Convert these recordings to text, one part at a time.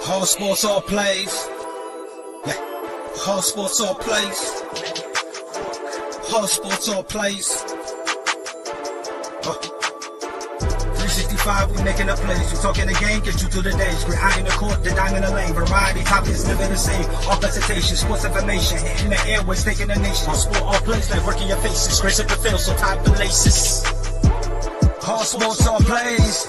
All sports, all plays. Yeah. All sports, all plays. All sports, all plays. 365, we making up plays. We talking the game, get you through the days. We're high in the court, the dime in the lane. Variety, topics, living the same. All presentation, sports information. Hitting the airways, taking the nation. All sport, all plays, like working your faces. Grace at the field, so tie the laces. All sports, all plays.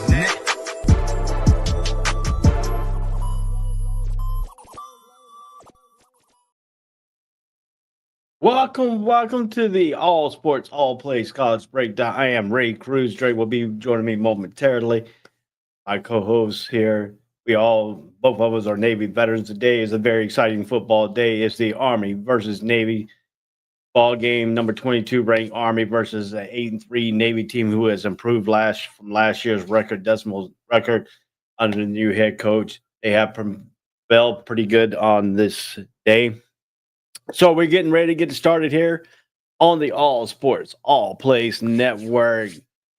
Welcome to the All Sports, All Plays College Breakdown. I am Ray Cruz. Drake will be joining me momentarily. My co-host here. Both of us are Navy veterans. Today is a very exciting football day. It's the Army versus Navy ball game. Number 22 ranked Army versus an 8-3 Navy team who has improved from last year's decimal record under the new head coach. They have prevailed pretty good on this day. So we're getting ready to get started here on the All Sports, All Plays Network.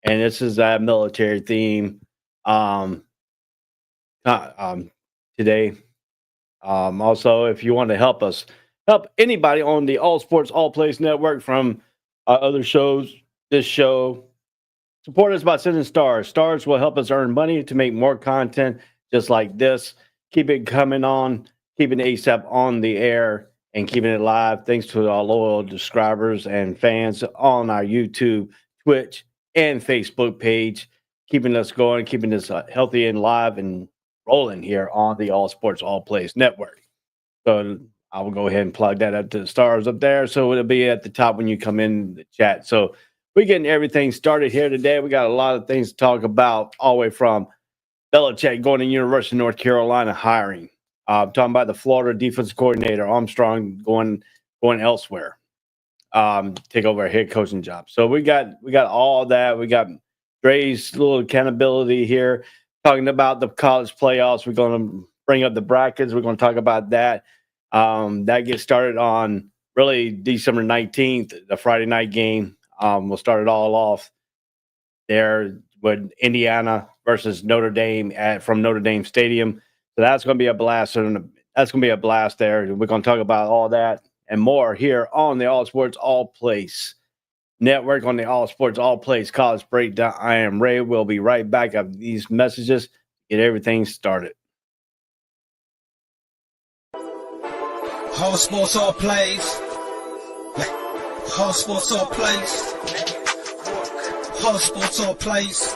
And this is a military theme today. Also, if you want to help anybody on the All Sports, All Plays Network from other shows, this show, support us by sending stars. Stars will help us earn money to make more content just like this. Keep it coming on, keeping ASAP on the air, and keeping it live. Thanks to our loyal subscribers and fans on our YouTube, Twitch, and Facebook page, keeping us going, keeping us healthy and live and rolling here on the All Sports, All Plays Network. So I will go ahead and plug that up to the stars up there. So it'll be at the top when you come in the chat. So we're getting everything started here today. We got a lot of things to talk about, all the way from Belichick going to University of North Carolina hiring. Talking about the Florida defense coordinator, Armstrong, going elsewhere, take over a head coaching job. So we got all that. We got Dre's little accountability here, talking about the college playoffs. We're going to bring up the brackets. We're going to talk about that. That gets started on really December 19th, the Friday night game. We'll start it all off there with Indiana versus Notre Dame from Notre Dame Stadium. So that's going to be a blast. That's going to be a blast there. We're going to talk about all that and more here on the All Sports, All Plays Network, on the All Sports, All Plays College Breakdown. I am Ray. We'll be right back after these messages. Get everything started. All sports, all plays. All sports, all plays. All sports, all plays.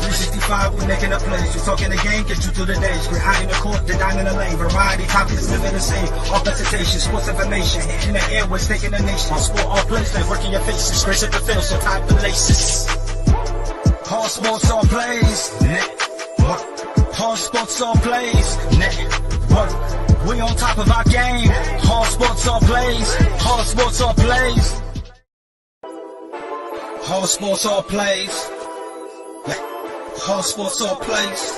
365, we making up plays. We talking the game, get you through the days. We're high in the court, the dime in the lane. Variety, topics, living the same. All presentation, sports information. Hitting the airways, taking the nation. All sport, all plays, like working your faces. Grace at the field, so tie the laces. All sports, all plays. All sports, all plays. We on top of our game. All sports, all plays. All sports, all plays. All sports, all plays. All sports, all plays.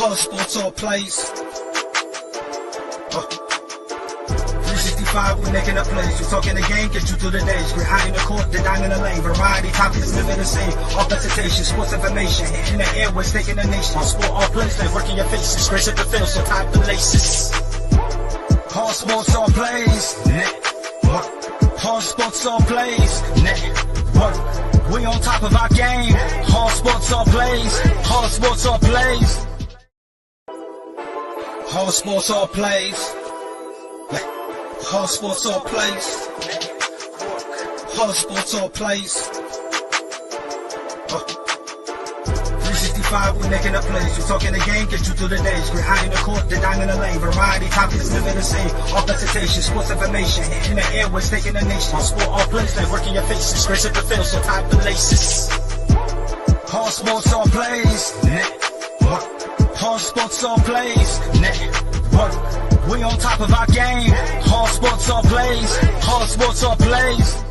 All sports, all plays. 365, we making up plays. We talking the game, get you through the days. We're high in the court, the dime in the lane. Variety, topics, living the same. All presentation, sports information. Hitting the airways, taking the nation. All sport, all plays, like working your faces. Grace at the field, so tie the laces. All sports, all plays. All sports, all plays. We on top of our game. All sports, all plays. All sports, all plays. All sports, all plays. All sports, all plays. All sports, all plays. 365, we making up plays. We talking the game, get you through the days. We're high in the court, the dime in the lane. Variety, topics, living the same. All presentation, sports information. Hitting the airways, taking the nation. All sport, all plays, like working your faces. Grace at the field, so tie the laces. All sports, all plays. All sports, all plays. We on top of our game. All sports, all plays. All sports, all plays.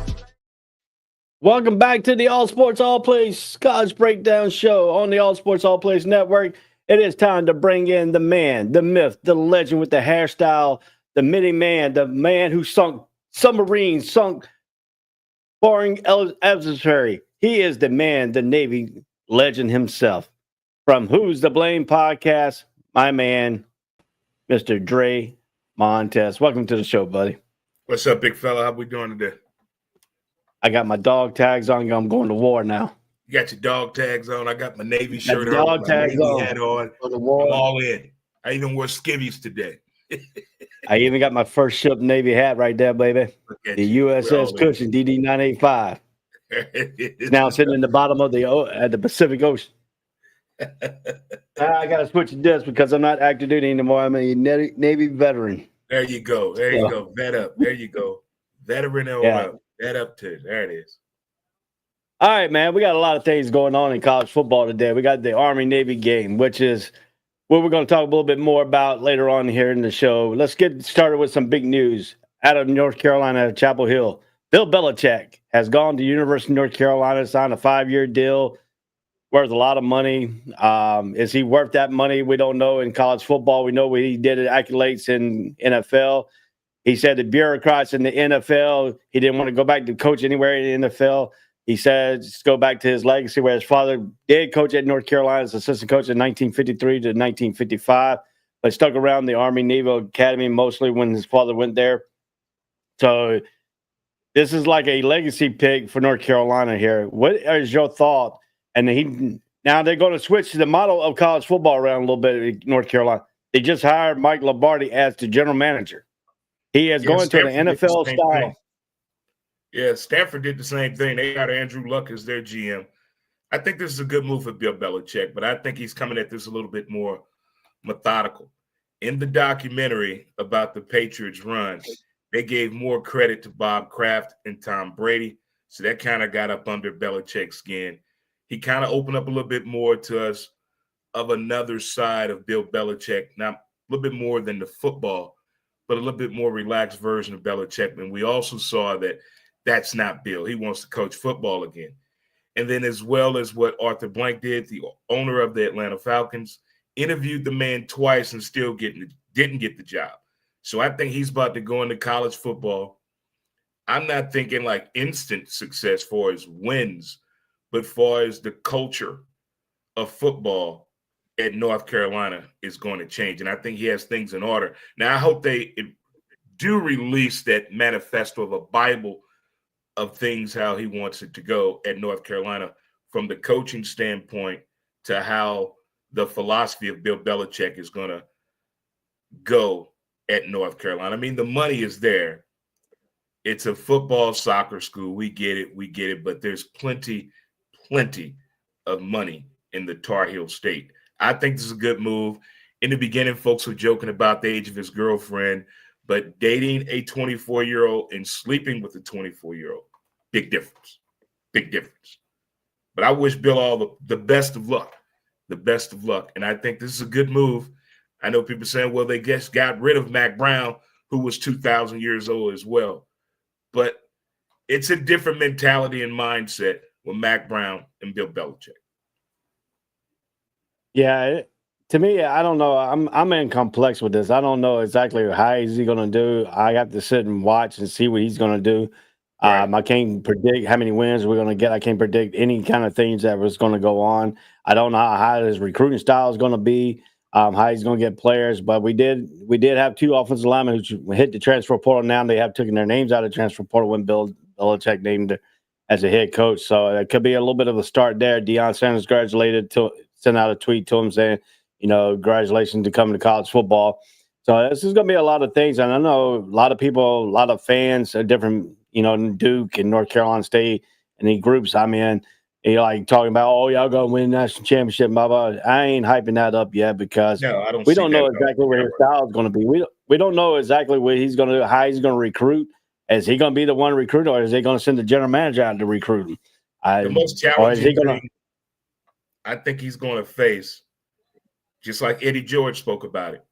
Welcome back to the All Sports, All Plays College Breakdown Show on the All Sports, All Plays Network. It is time to bring in the man, the myth, the legend with the hairstyle, the mini man, the man who sunk submarines, sunk foreign adversary. He is the man, the Navy legend himself. from Who's to Blame podcast, my man, Mr. Dre Montez. Welcome to the show, buddy. What's up, big fella? How we doing today? I got my dog tags on. I'm going to war now. You got your dog tags on. I got my Navy shirt on, dog my tags Navy on. hat on. For the I'm war. all in. I even wore skivvies today. I even got my first ship Navy hat right there, baby. The you. USS Cushion DD 985. Now sitting in the bottom of the Pacific Ocean. I got to switch to this because I'm not active duty anymore. I'm a Navy veteran. There you go. There you go. Vet up. There you go. Veteran on up. Vet up to it. There it is. All right, man. We got a lot of things going on in college football today. We got the Army-Navy game, which is what we're going to talk a little bit more about later on here in the show. Let's get started with some big news out of North Carolina, Chapel Hill. Bill Belichick has gone to University of North Carolina, signed a 5-year deal worth a lot of money. Is he worth that money? We don't know. In college football, we know what he did at accolades in NFL. He said the bureaucrats in the NFL, he didn't want to go back to coach anywhere in the NFL. He said just go back to his legacy where his father did coach at North Carolina as assistant coach in 1953 to 1955, but stuck around the Army Naval Academy mostly when his father went there. So this is like a legacy pick for North Carolina here. What is your thought? And now they're going to switch the model of college football around a little bit in North Carolina. They just hired Mike Lombardi as the general manager. He is going to the NFL style. Yeah, Stanford did the same thing. They got Andrew Luck as their GM. I think this is a good move for Bill Belichick, but I think he's coming at this a little bit more methodical. In the documentary about the Patriots run, they gave more credit to Bob Kraft and Tom Brady, so that kind of got up under Belichick's skin. He kind of opened up a little bit more to us of another side of Bill Belichick, not a little bit more than the football, but a little bit more relaxed version of Belichick. And we also saw that that's not Bill. He wants to coach football again. And then as well as what Arthur Blank did, the owner of the Atlanta Falcons, interviewed the man twice and still didn't get the job. So I think he's about to go into college football. I'm not thinking like instant success for his wins, but far as the culture of football at North Carolina is going to change. And I think he has things in order. Now, I hope they do release that manifesto of a Bible of things, how he wants it to go at North Carolina from the coaching standpoint to how the philosophy of Bill Belichick is going to go at North Carolina. I mean, the money is there. It's a football soccer school. We get it. But there's plenty of money in the Tar Heel State. I think this is a good move. In the beginning, folks were joking about the age of his girlfriend, but dating a 24-year-old and sleeping with a 24-year-old, big difference. But I wish Bill all the best of luck, And I think this is a good move. I know people saying, well, they just got rid of Mac Brown, who was 2,000 years old as well. But it's a different mentality and mindset with Mac Brown and Bill Belichick. Yeah, to me, I don't know. I'm in complex with this. I don't know exactly how is he going to do. I have to sit and watch and see what he's going to do. Right. I can't predict how many wins we're going to get. I can't predict any kind of things that was going to go on. I don't know how his recruiting style is going to be, how he's going to get players. But we did have two offensive linemen who hit the transfer portal. Now they have taken their names out of the transfer portal when Bill Belichick named as a head coach. So it could be a little bit of a start there. Deion Sanders sent out a tweet to him saying, congratulations to coming to college football. So this is going to be a lot of things. And I know a lot of people, a lot of fans are different, Duke and North Carolina State and the groups I'm in, like talking about, oh, y'all going to win the national championship, blah, blah. I ain't hyping that up yet because we don't know exactly where his style is going to be. We don't know exactly what he's going to do, how he's going to recruit. Is he going to be the one recruit, or is he going to send the general manager out to recruit him? The most challenging thing I think he's going to face, just like Eddie George spoke about it,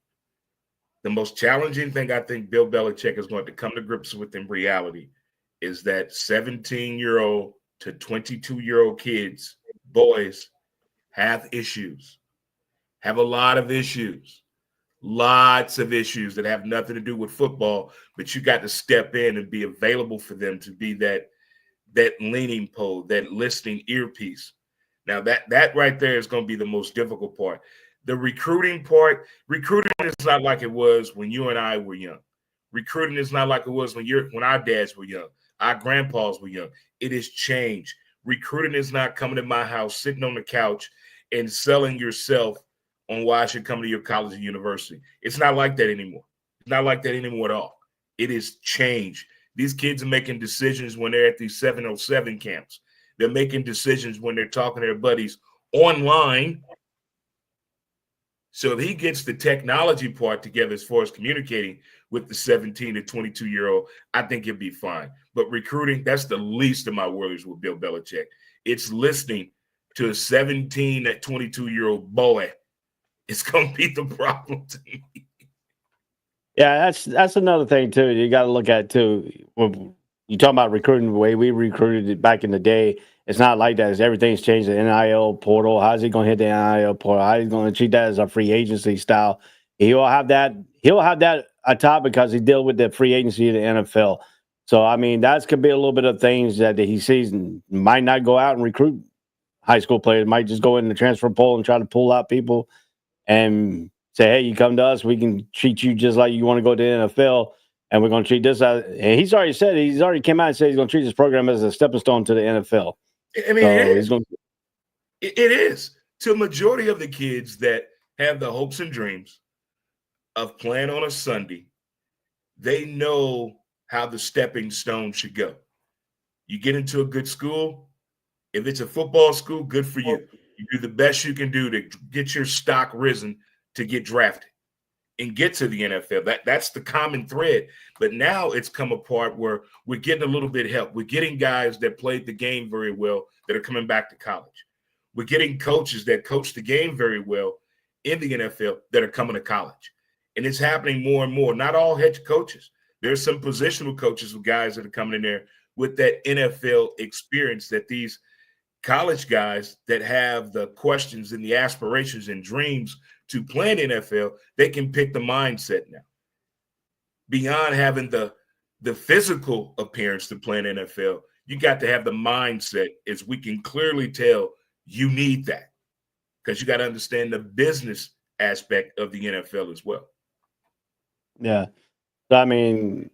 the most challenging thing I think Bill Belichick is going to come to grips with in reality is that 17-year-old to 22-year-old kids, boys, have issues, have a lot of issues. Lots of issues that have nothing to do with football, but you got to step in and be available for them to be that leaning pole, that listening earpiece. Now that right there is going to be the most difficult part. The recruiting part, recruiting is not like it was when you and I were young. Recruiting is not like it was when our dads were young, our grandpas were young. It has changed. Recruiting is not coming to my house, sitting on the couch, and selling yourself on why I should come to your college or university. It's not like that anymore. It's not like that anymore at all. It has changed. These kids are making decisions when they're at these 707 camps. They're making decisions when they're talking to their buddies online. So if he gets the technology part together as far as communicating with the 17 to 22-year-old, I think he'll be fine. But recruiting, that's the least of my worries with Bill Belichick. It's listening to a 17 to 22-year-old boy. It's going to be the problem to me. Yeah, that's another thing too. You got to look at too. When you talk about recruiting, the way we recruited it back in the day, it's not like that. Everything's changed. The NIL portal. How's he going to hit the NIL portal? How he's going to treat that as a free agency style? He'll have that. He'll have that atop because he deal with the free agency of the NFL. So I mean, that could be a little bit of things that he sees and might not go out and recruit high school players. Might just go in the transfer pool and try to pull out people and say, hey, you come to us, we can treat you just like you want to go to the NFL, and we're going to treat this as. And he's already came out and said he's going to treat this program as a stepping stone to the NFL. I mean, so it is to a majority of the kids that have the hopes and dreams of playing on a Sunday. They know how the stepping stone should go. You get into a good school. If it's a football school, good for you. You do the best you can do to get your stock risen to get drafted and get to the NFL. That's the common thread. But now it's come apart where we're getting a little bit of help. We're getting guys that played the game very well that are coming back to college. We're getting coaches that coach the game very well in the NFL that are coming to college. And it's happening more and more. Not all head coaches. There's some positional coaches with guys that are coming in there with that NFL experience that these college guys that have the questions and the aspirations and dreams to play in the NFL, they can pick the mindset now. Beyond having the physical appearance to play in the NFL, you got to have the mindset, as we can clearly tell you need that because you got to understand the business aspect of the NFL as well. Yeah. So, I mean,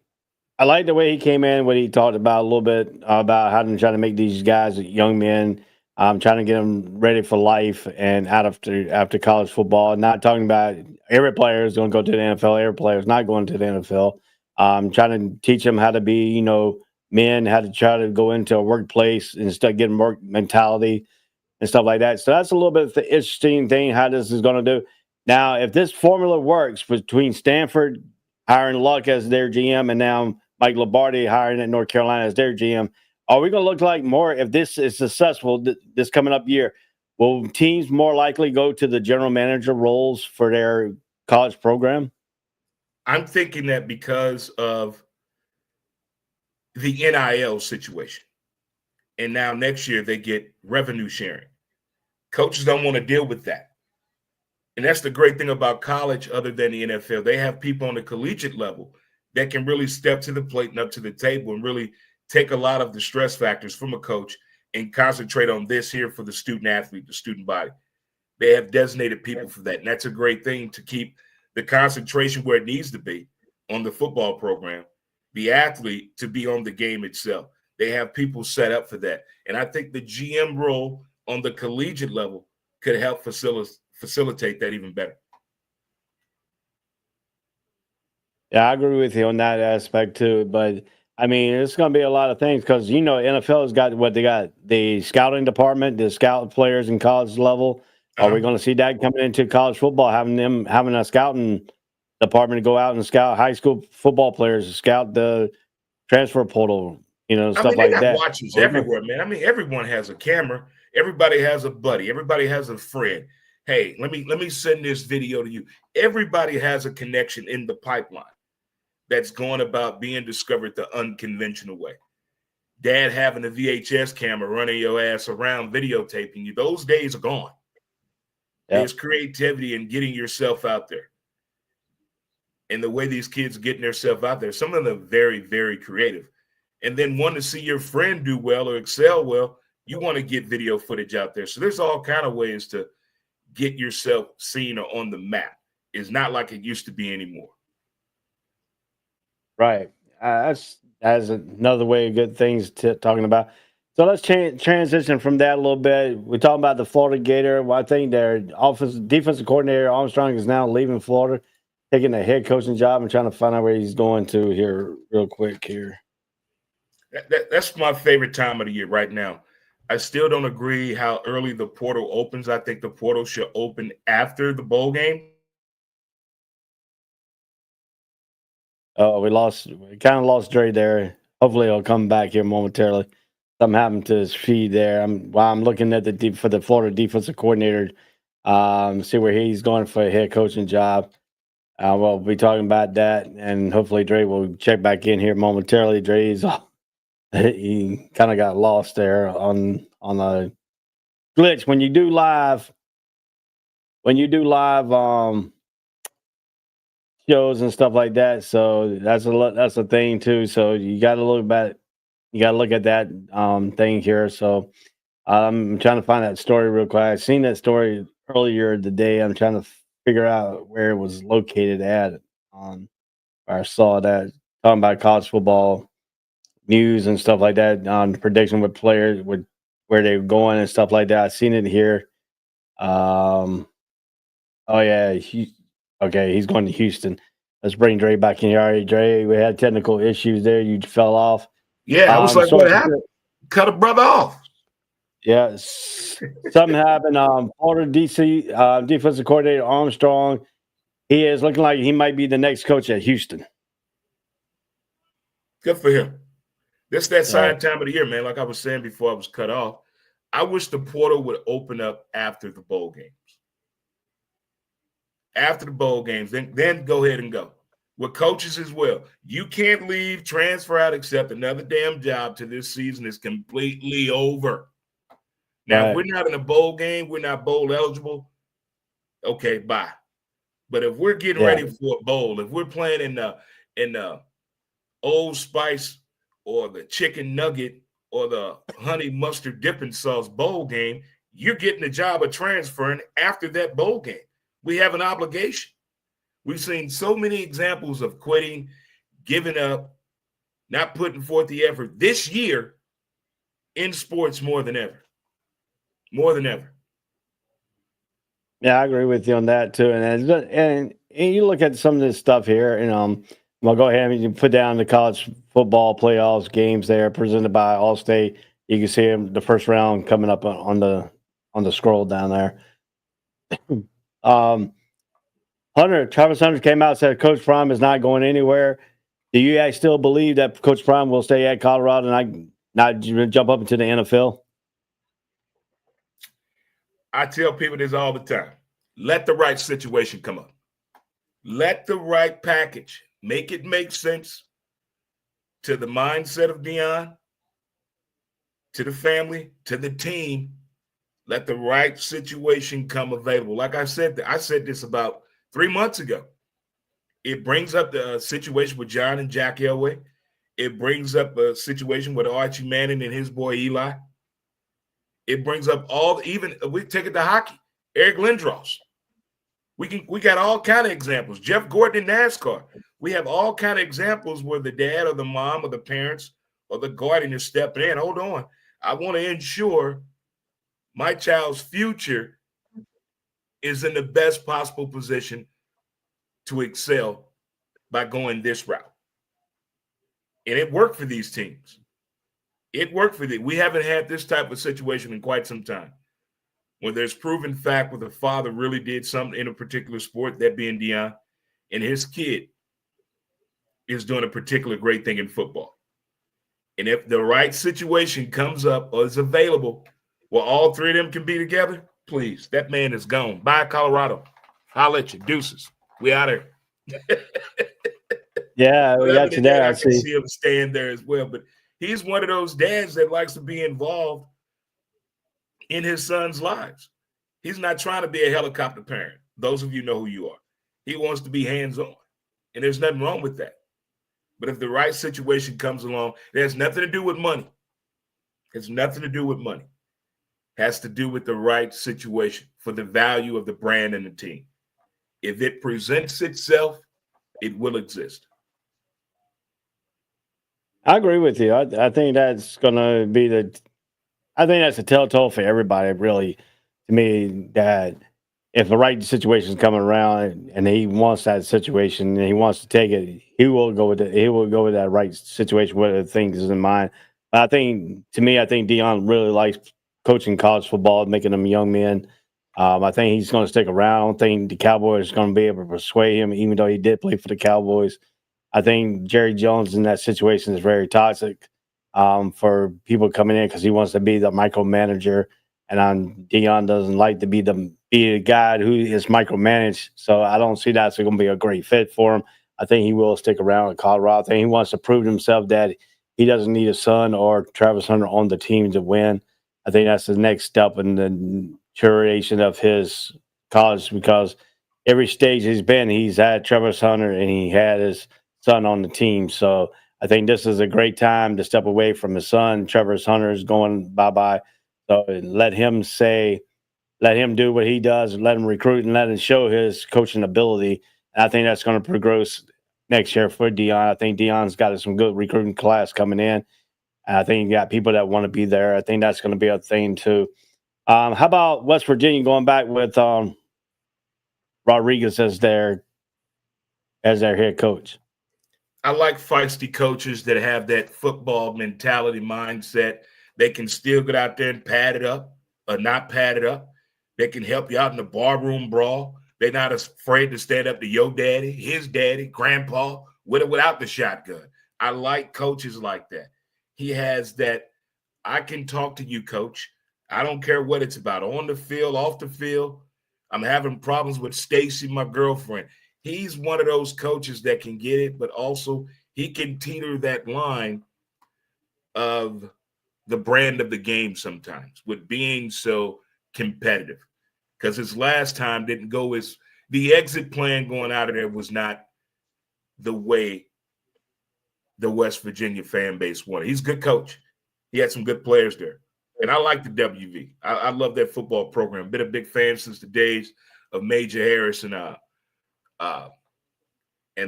I like the way he came in, what he talked about a little bit about how to try to make these guys, young men, trying to get them ready for life and out after college football. Not talking about every player is going to go to the NFL. Every player is not going to the NFL. Trying to teach them how to be, men, how to try to go into a workplace and start getting work mentality and stuff like that. So that's a little bit of the interesting thing how this is going to do. Now, if this formula works between Stanford hiring Luck as their GM and now Mike Lombardi hiring at North Carolina as their GM, are we going to look like more, if this is successful this coming up year, will teams more likely go to the general manager roles for their college program? I'm thinking that because of the NIL situation. And now next year they get revenue sharing. Coaches don't want to deal with that. And that's the great thing about college other than the NFL. They have people on the collegiate level that can really step to the plate and up to the table and really take a lot of the stress factors from a coach and concentrate on this here for the student athlete, the student body. They have designated people for that. And that's a great thing to keep the concentration where it needs to be on the football program, the athlete to be on the game itself. They have people set up for that. And I think the GM role on the collegiate level could help facilitate that even better. Yeah, I agree with you on that aspect too. But I mean, it's going to be a lot of things because NFL has got what they got: the scouting department, the scout players in college level. Are we going to see that coming into college football, having a scouting department to go out and scout high school football players, scout the transfer portal, stuff like that? Watchers everywhere, man. I mean, everyone has a camera. Everybody has a buddy. Everybody has a friend. Hey, let me send this video to you. Everybody has a connection in the pipeline that's going about being discovered the unconventional way. Dad having a VHS camera running your ass around videotaping you. Those days are gone. Yep. There's creativity in getting yourself out there. And the way these kids are getting themselves out there, some of them are very, very creative. And then want to see your friend do well or excel well, You want to get video footage out there. So there's all kind of ways to get yourself seen or on the map. It's not like it used to be anymore. Right. That's another way of good things talking about. So let's transition from that a little bit. We're talking about the Florida Gator. Well, I think their defensive coordinator Armstrong is now leaving Florida, taking a head coaching job and trying to find out where he's going to here real quick here. That's my favorite time of the year right now. I still don't agree how early the portal opens. I think the portal should open after the bowl game. Oh, we kind of lost Dre there. Hopefully he'll come back here momentarily. Something happened to his feed there. I'm looking at for the Florida defensive coordinator, see where he's going for a head coaching job. We'll be talking about that, and hopefully Dre will check back in here momentarily. He kind of got lost there on a glitch when you do live shows and stuff like that. So that's a thing too. So you got to look at that thing here. So I'm trying to find that story real quick. I seen that story earlier today. I'm trying to figure out where it was located at. I saw that talking about college football news and stuff like that on the prediction with players with where they were going and stuff like that. I seen it here. Oh yeah, okay, he's going to Houston. Let's bring Dre back in here. All right, Dre, we had technical issues there. You fell off. Yeah, I was like, what happened? Cut a brother off. Yeah, something happened. Florida DC defensive coordinator Armstrong, he is looking like he might be the next coach at Houston. Good for him. This that sign time of the year, man. Like I was saying before I was cut off, I wish the portal would open up after the bowl games. After the bowl games, then go ahead and go. With coaches as well. You can't leave, transfer out, accept another damn job till this season is completely over. Now, if we're not in a bowl game, we're not bowl eligible, okay, bye. But if we're getting ready for a bowl, if we're playing in the Old Spice or the chicken nugget or the honey mustard dipping sauce bowl game, you're getting the job of transferring after that bowl game. We have an obligation. We've seen so many examples of quitting, giving up, not putting forth the effort this year in sports more than ever. More than ever. Yeah, I agree with you on that too. And you look at some of this stuff here, and we'll go ahead and put down the college football playoffs games there presented by Allstate. You can see them, the first round coming up on the scroll down there. Travis Hunter came out and said Coach Prime is not going anywhere. Do you guys still believe that Coach Prime will stay at Colorado and not jump up into the NFL? I tell people this all the time. Let the right situation come up. Let the right package. Make it make sense to the mindset of Deion, to the family, to the team. Let the right situation come available. Like I said this about 3 months ago. It brings up the situation with John and Jack Elway. It brings up a situation with Archie Manning and his boy Eli. It brings up we take it to hockey. Eric Lindros. We got all kind of examples. Jeff Gordon in NASCAR. We have all kind of examples where the dad or the mom or the parents or the guardian is stepping in. Hold on. I want to ensure my child's future is in the best possible position to excel by going this route. And it worked for these teams. It worked for them. We haven't had this type of situation in quite some time. When there's proven fact where the father really did something in a particular sport, that being Deion, and his kid is doing a particular great thing in football. And if the right situation comes up or is available where all three of them can be together, please, that man is gone. Bye, Colorado. I'll let you. Deuces. We out there. Yeah, we got you there. I can see him staying there as well. But he's one of those dads that likes to be involved in his son's lives. He's not trying to be a helicopter parent. Those of you know who you are. He wants to be hands-on. And there's nothing wrong with that. But if the right situation comes along, it has nothing to do with money. It's nothing to do with money. has to do with the right situation for the value of the brand and the team. If it presents itself, it will exist. I agree with you. I think that's going to be I think that's a telltale for everybody, really, to me, that if the right situation is coming around and he wants that situation and he wants to take it, he will go with it. He will go with that right situation, whether the things is in mind. But I think, to me, I think Dion really likes coaching college football, making them young men. I think he's going to stick around. I don't think the Cowboys are going to be able to persuade him, even though he did play for the Cowboys. I think Jerry Jones in that situation is very toxic for people coming in because he wants to be the micromanager, and Dion doesn't like to be the guy who is micromanaged. So I don't see that's going to be a great fit for him. I think he will stick around in Colorado. I think he wants to prove himself that he doesn't need a son or Travis Hunter on the team to win. I think that's the next step in the curation of his college, because every stage he's been, he's had Travis Hunter and he had his son on the team. So I think this is a great time to step away from his son. Trevor Hunter is going bye-bye. So let him do what he does, and let him recruit and let him show his coaching ability. And I think that's going to progress next year for Dion. I think Dion's got some good recruiting class coming in. And I think you got people that want to be there. I think that's going to be a thing too. How about West Virginia going back with Rodriguez as their head coach? I like feisty coaches that have that football mentality mindset. They can still get out there and pad it up or not pad it up. They can help you out in the barroom brawl. They're not afraid to stand up to your daddy, his daddy, grandpa, with or without the shotgun. I like coaches like that. He has that, I can talk to you, coach. I don't care what it's about, on the field, off the field. I'm having problems with Stacy, my girlfriend. He's one of those coaches that can get it, but also he can teeter that line of the brand of the game sometimes with being so competitive. Because his last time didn't go as the exit plan going out of there was not the way the West Virginia fan base wanted. He's a good coach. He had some good players there. And I like the WV. I love that football program. Been a big fan since the days of Major Harris and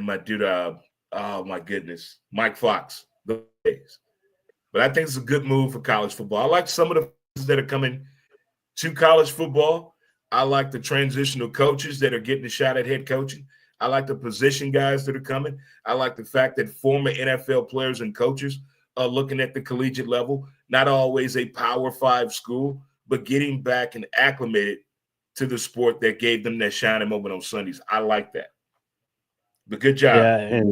my dude, oh my goodness, Mike Fox. Those days. But I think it's a good move for college football. I like some of the that are coming to college football. I like the transitional coaches that are getting a shot at head coaching. I like the position guys that are coming. I like the fact that former NFL players and coaches are looking at the collegiate level, not always a Power 5 school, but getting back and acclimated to the sport that gave them that shining moment on Sundays. I like that. But good job. Yeah, and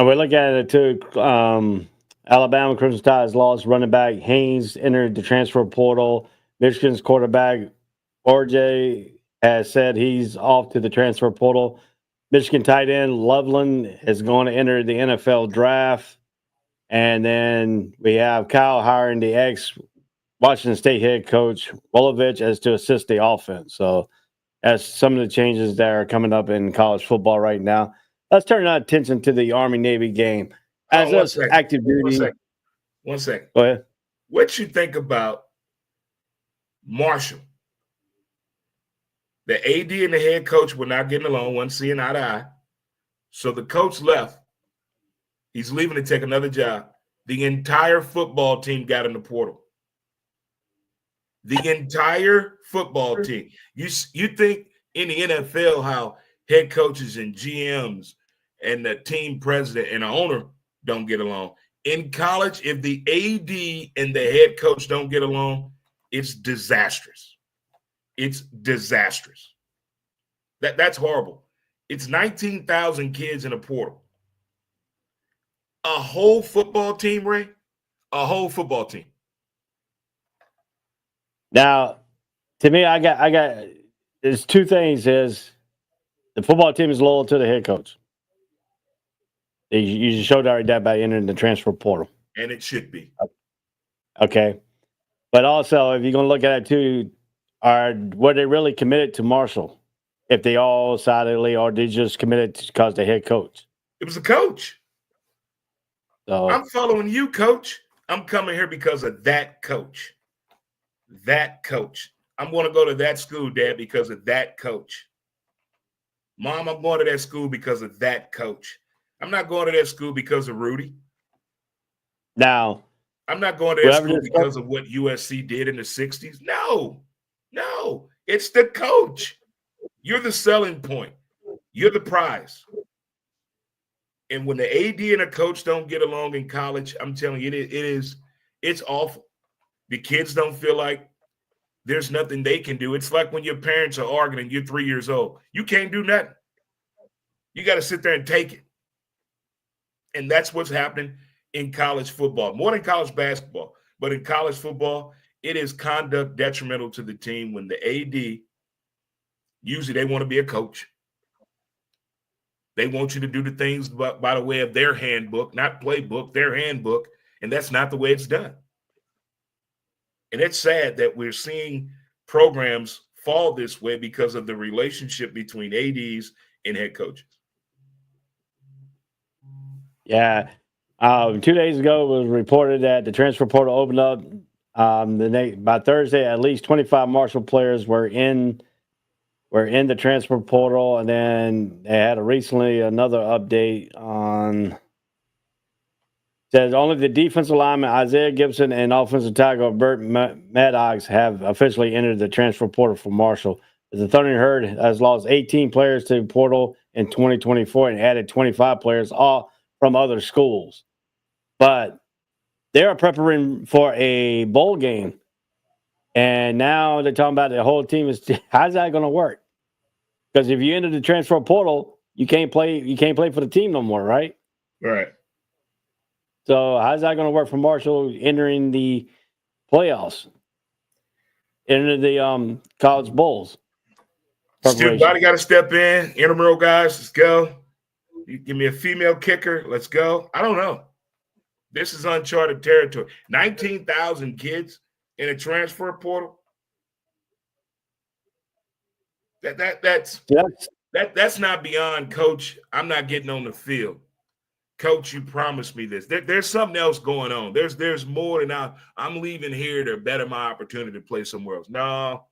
we're looking at it too. Alabama Crimson Tide's lost running back Haynes entered the transfer portal. Michigan's quarterback RJ has said he's off to the transfer portal. Michigan tight end Loveland is going to enter the NFL draft. And then we have Kyle hiring the ex-Washington State head coach Wolovich as to assist the offense. So that's some of the changes that are coming up in college football right now. Let's turn our attention to the Army-Navy game. As active duty. One second. Go ahead. What you think about Marshall? The AD and the head coach were not getting along, one seeing eye to eye. So the coach left. He's leaving to take another job. The entire football team got in the portal. The entire football team. You think in the NFL how head coaches and GMs and the team president and the owner don't get along. In college, if the AD and the head coach don't get along, it's disastrous. It's disastrous. That's horrible. It's 19,000 kids in a portal. A whole football team, Ray? A whole football team. Now, to me, I got there's two things. Is the football team is loyal to the head coach. You showed already that by entering the transfer portal. And it should be. Okay. But also, if you're going to look at it too, were they really committed to Marshall? If they all sidedly, or they just committed because the head coach? It was a coach. So, I'm following you, coach. I'm coming here because of that coach. that coach. I'm going to go to that school, Dad, because of that coach. Mom, I'm going to that school because of that coach. I'm not going to that school because of Rudy. Now, I'm not going to that school because of what USC did in the 60s. No, it's the coach. You're the selling point. You're the prize. And when the AD and a coach don't get along in college, I'm telling you, it's awful. The kids don't feel like there's nothing they can do. It's like when your parents are arguing and you're 3 years old. You can't do nothing. You got to sit there and take it. And that's what's happening in college football, more than college basketball. But in college football, it is conduct detrimental to the team when the AD, usually they want to be a coach. They want you to do the things by the way of their handbook, not playbook, their handbook. And that's not the way it's done. And it's sad that we're seeing programs fall this way because of the relationship between ADs and head coaches. Yeah. 2 days ago, it was reported that the transfer portal opened up. By Thursday, at least 25 Marshall players were in the transfer portal, and then they had another update on. Says only the defensive lineman Isaiah Gibson and offensive tackle Burt Maddox have officially entered the transfer portal for Marshall. The Thundering Herd has lost 18 players to the portal in 2024 and added 25 players, all from other schools. But they are preparing for a bowl game, and now they're talking about the whole team is. How's that going to work? Because if you enter the transfer portal, you can't play. You can't play for the team no more, right? Right. So how's that going to work for Marshall entering the playoffs, into the college bowls? Student body got to step in. Intramural guys, let's go. You give me a female kicker, let's go. I don't know. This is uncharted territory. 19,000 kids in a transfer portal. That's not beyond coach. I'm not getting on the field. Coach, you promised me this. There's something else going on. There's more than I'm leaving here to better my opportunity to play somewhere else. No.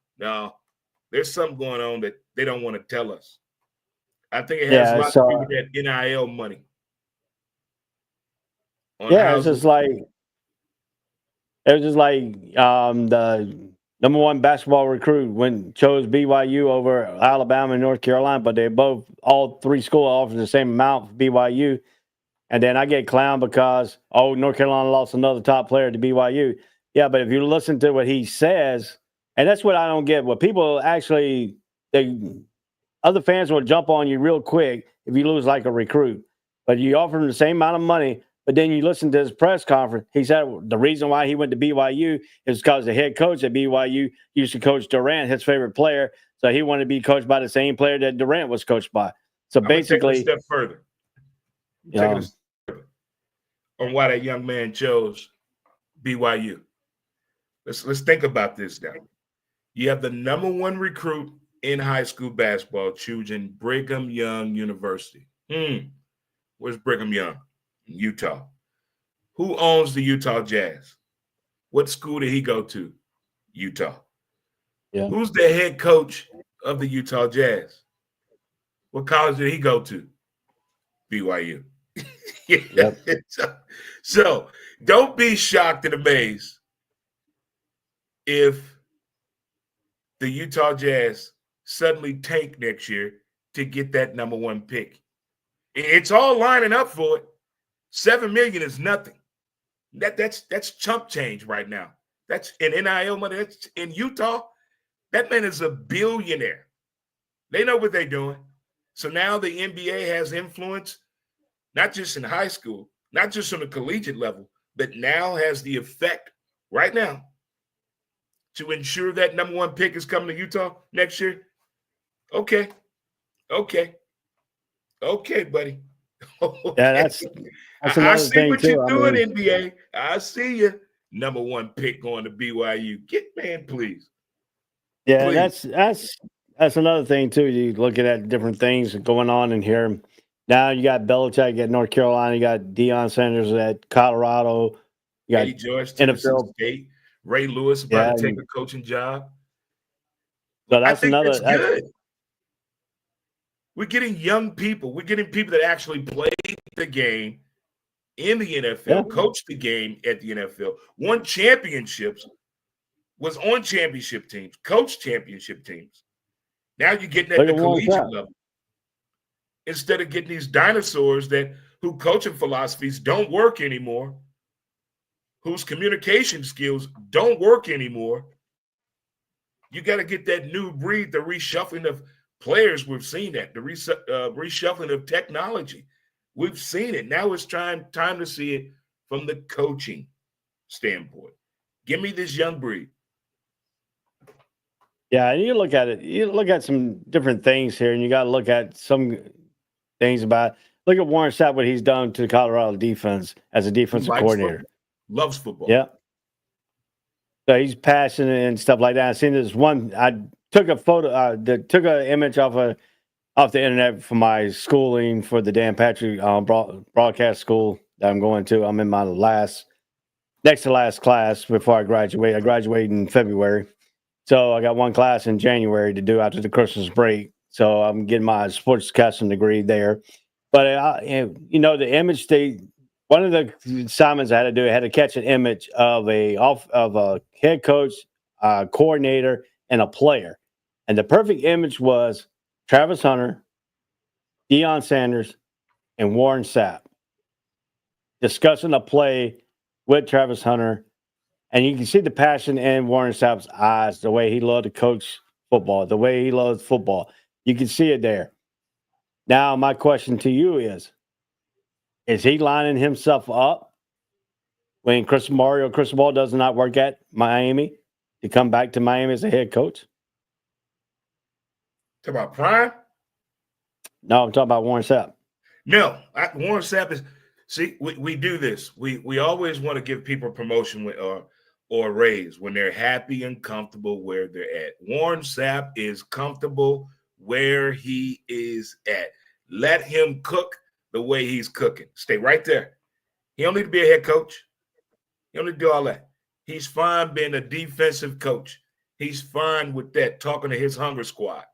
There's something going on that they don't want to tell us. I think it has a lot to do with that NIL money. Yeah, it was just like the number one basketball recruit chose BYU over Alabama and North Carolina, but all three schools offered the same amount for BYU. And then I get clowned because, North Carolina lost another top player to BYU. Yeah, but if you listen to what he says, and that's what I don't get. What people actually, other fans will jump on you real quick if you lose like a recruit. But you offer him the same amount of money, but then you listen to his press conference. He said the reason why he went to BYU is because the head coach at BYU used to coach Durant, his favorite player. So he wanted to be coached by the same player that Durant was coached by. So basically, take it a step further. On why that young man chose BYU. Let's think about this now. You have the number one recruit in high school basketball choosing Brigham Young University. Where's Brigham Young? In Utah. Who owns the Utah Jazz? What school did he go to? Utah. Yeah. Who's the head coach of the Utah Jazz? What college did he go to? BYU. Yep. So don't be shocked and amazed if the Utah Jazz suddenly tank next year to get that number one pick. It's all lining up for it. $7 million is nothing. That's chump change right now. That's in NIL money. That's in Utah. That man is a billionaire. They know what they're doing. So now the NBA has influence, not just in high school, not just on the collegiate level, but now has the effect right now to ensure that number one pick is coming to Utah next year. Okay, buddy. Okay. Yeah, that's I see what you're doing, NBA. I see you. Number one pick going to BYU. Please. Yeah, please. That's another thing too. You looking at different things going on in here. Now you got Belichick at North Carolina. You got Deion Sanders at Colorado. You got Eddie George, NFL. State. Ray Lewis about to take a coaching job. So that's it's good. We're getting young people. We're getting people that actually played the game in the NFL, coached the game at the NFL, won championships, was on championship teams, coached championship teams. Now you're getting at the collegiate level. Instead of getting these dinosaurs who coaching philosophies don't work anymore, whose communication skills don't work anymore. You got to get that new breed, the reshuffling of players. We've seen that, the reshuffling of technology. We've seen it. Now it's time to see it from the coaching standpoint. Give me this young breed. Yeah, and you look at it. You look at some different things here, and you got to look at some things about. Look at Warren Sapp, what he's done to the Colorado defense as a defensive coordinator. Football. Loves football. Yeah. So he's passionate and stuff like that. I seen this one. I took a photo. Took an image off the internet for my schooling for the Dan Patrick broadcast school that I'm going to. I'm in my next to last class before I graduate. I graduated in February. So I got one class in January to do after the Christmas break. So I'm getting my sportscasting degree there. But, the image one of the assignments I had to do, I had to catch an image of a head coach, coordinator, and a player. And the perfect image was Travis Hunter, Deion Sanders, and Warren Sapp discussing a play with Travis Hunter. And you can see the passion in Warren Sapp's eyes, the way he loved to coach football, the way he loves football. You can see it there. Now, my question to you is he lining himself up when Cristobal does not work at Miami to come back to Miami as a head coach? Talk about Prime? No, I'm talking about Warren Sapp. No, Warren Sapp is – see, we do this. We always want to give people promotion or a raise when they're happy and comfortable where they're at. Warren Sapp is comfortable where he is at. Let him cook the way he's cooking. Stay right there. He don't need to be a head coach. He don't need to do all that. He's fine being a defensive coach. He's fine with that, talking to his hunger squad.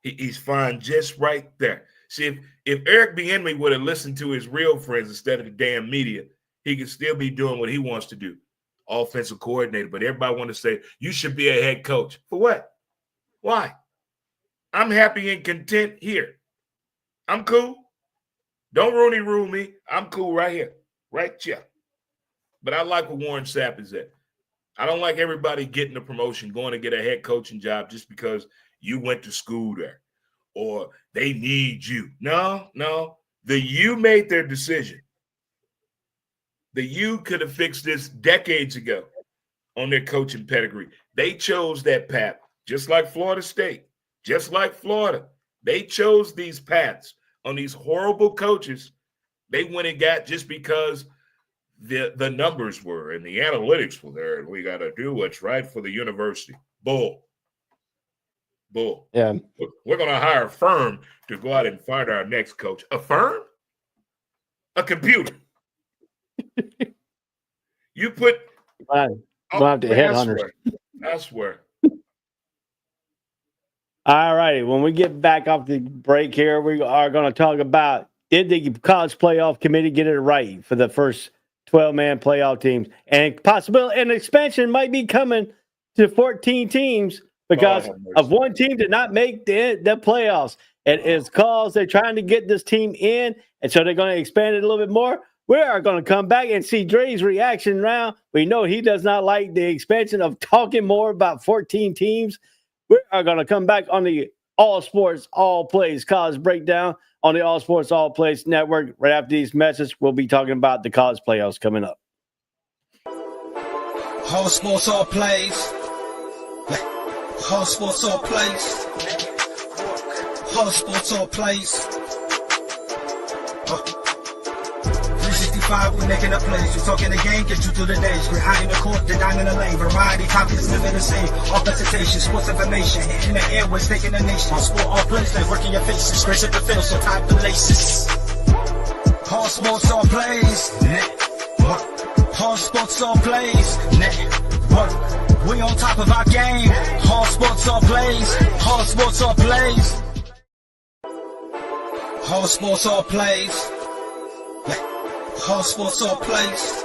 He's fine just right there. See, if Eric Bieniemy would have listened to his real friends instead of the damn media, he could still be doing what he wants to do, offensive coordinator. But everybody want to say, you should be a head coach. For what? Why? I'm happy and content here. I'm cool. Don't Rooney rule me. I'm cool right here. Right here. But I like where Warren Sapp is at. I don't like everybody getting a promotion, going to get a head coaching job just because you went to school there or they need you. No. The U made their decision. The U could have fixed this decades ago on their coaching pedigree. They chose that path, just like Florida State, just like Florida. They chose these paths on these horrible coaches. They went and got just because the numbers were and the analytics were there, and we got to do what's right for the university. Bull. Yeah. We're going to hire a firm to go out and find our next coach. A firm? A computer. You put – We'll have to headhunters. I swear. All righty. When we get back off the break here, we are going to talk about, did the college playoff committee get it right for the first 12-man playoff teams? And possibility an expansion might be coming to 14 teams because of one team did not make the playoffs. It is cause they're trying to get this team in, and so they're going to expand it a little bit more. We are going to come back and see Dre's reaction now. We know he does not like the expansion of talking more about 14 teams. We are going to come back on the All Sports, All Plays College Breakdown on the All Sports, All Plays Network. Right after these messages, we'll be talking about the college playoffs coming up. All Sports, All Plays. All Sports, All Plays. All Sports, All Plays. 365, we're making a plays. We're talking the game, get you through the days. We're high in the court, the dime in the lane. Variety, topics, living the same. All presentation, sports information. Hitting the airways, taking the nation. All sport, all plays, like working your faces. Grace at the field, so tie the laces. All Sports, All Plays. All All sports, all plays. Network. We on top of our game. All sports, all plays. All sports, all plays. All sports, all plays. All sports, all plays.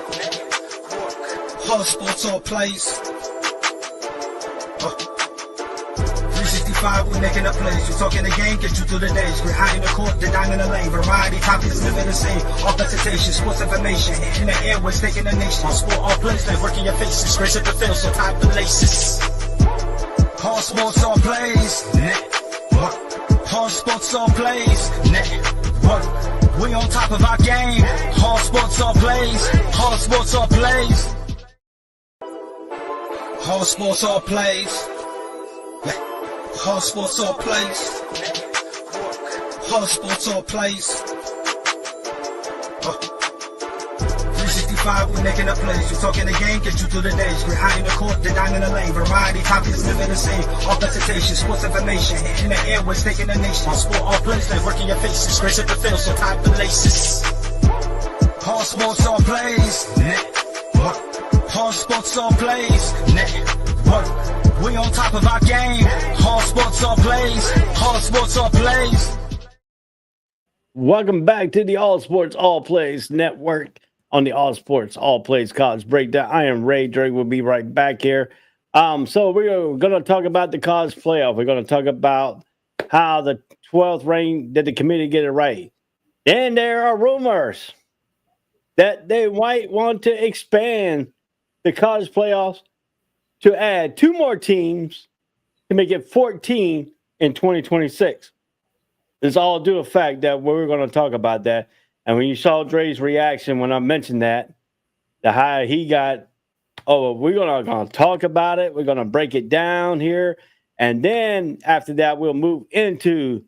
All sports, all plays. 365, we making a plays. We talking the game, get you through the days. We're high in the court, the dime in the lane. Variety, topics, living the same. All presentation, sports information. In the air, we're taking the nation. All sport, all plays, they working your faces. Grace at the field, so type the laces. All sports, all plays. Network. All sports, all plays. Network. We on top of our game. All sports, all plays. All sports, all plays. All sports, all plays. All sports, all plays. All sports, all plays. 365, we making a plays. We talking the game, get you through the days. We're high in the court, the dime in the lane. Variety, topics, living the same. All presentation, sports information. In the air, we're taking the nation. All sport, all plays, they working your faces. Grace at the field, so type the laces. All sports, all plays. Network. All sports, all plays. Network. We on top of our game. All sports, all plays. All sports, all plays. Welcome back to the All Sports All Plays Network on the All Sports All Plays College Breakdown. I am Ray Drake. We'll be right back here. So we're going to talk about the college playoff. We're going to talk about how the 12th ranked, did the committee get it right? And there are rumors that they might want to expand the college playoffs to add 2 more teams to make it 14 in 2026. It's all due to the fact that we're going to talk about that. And when you saw Dre's reaction when I mentioned that, the high he got, we're going to talk about it. We're going to break it down here. And then after that, we'll move into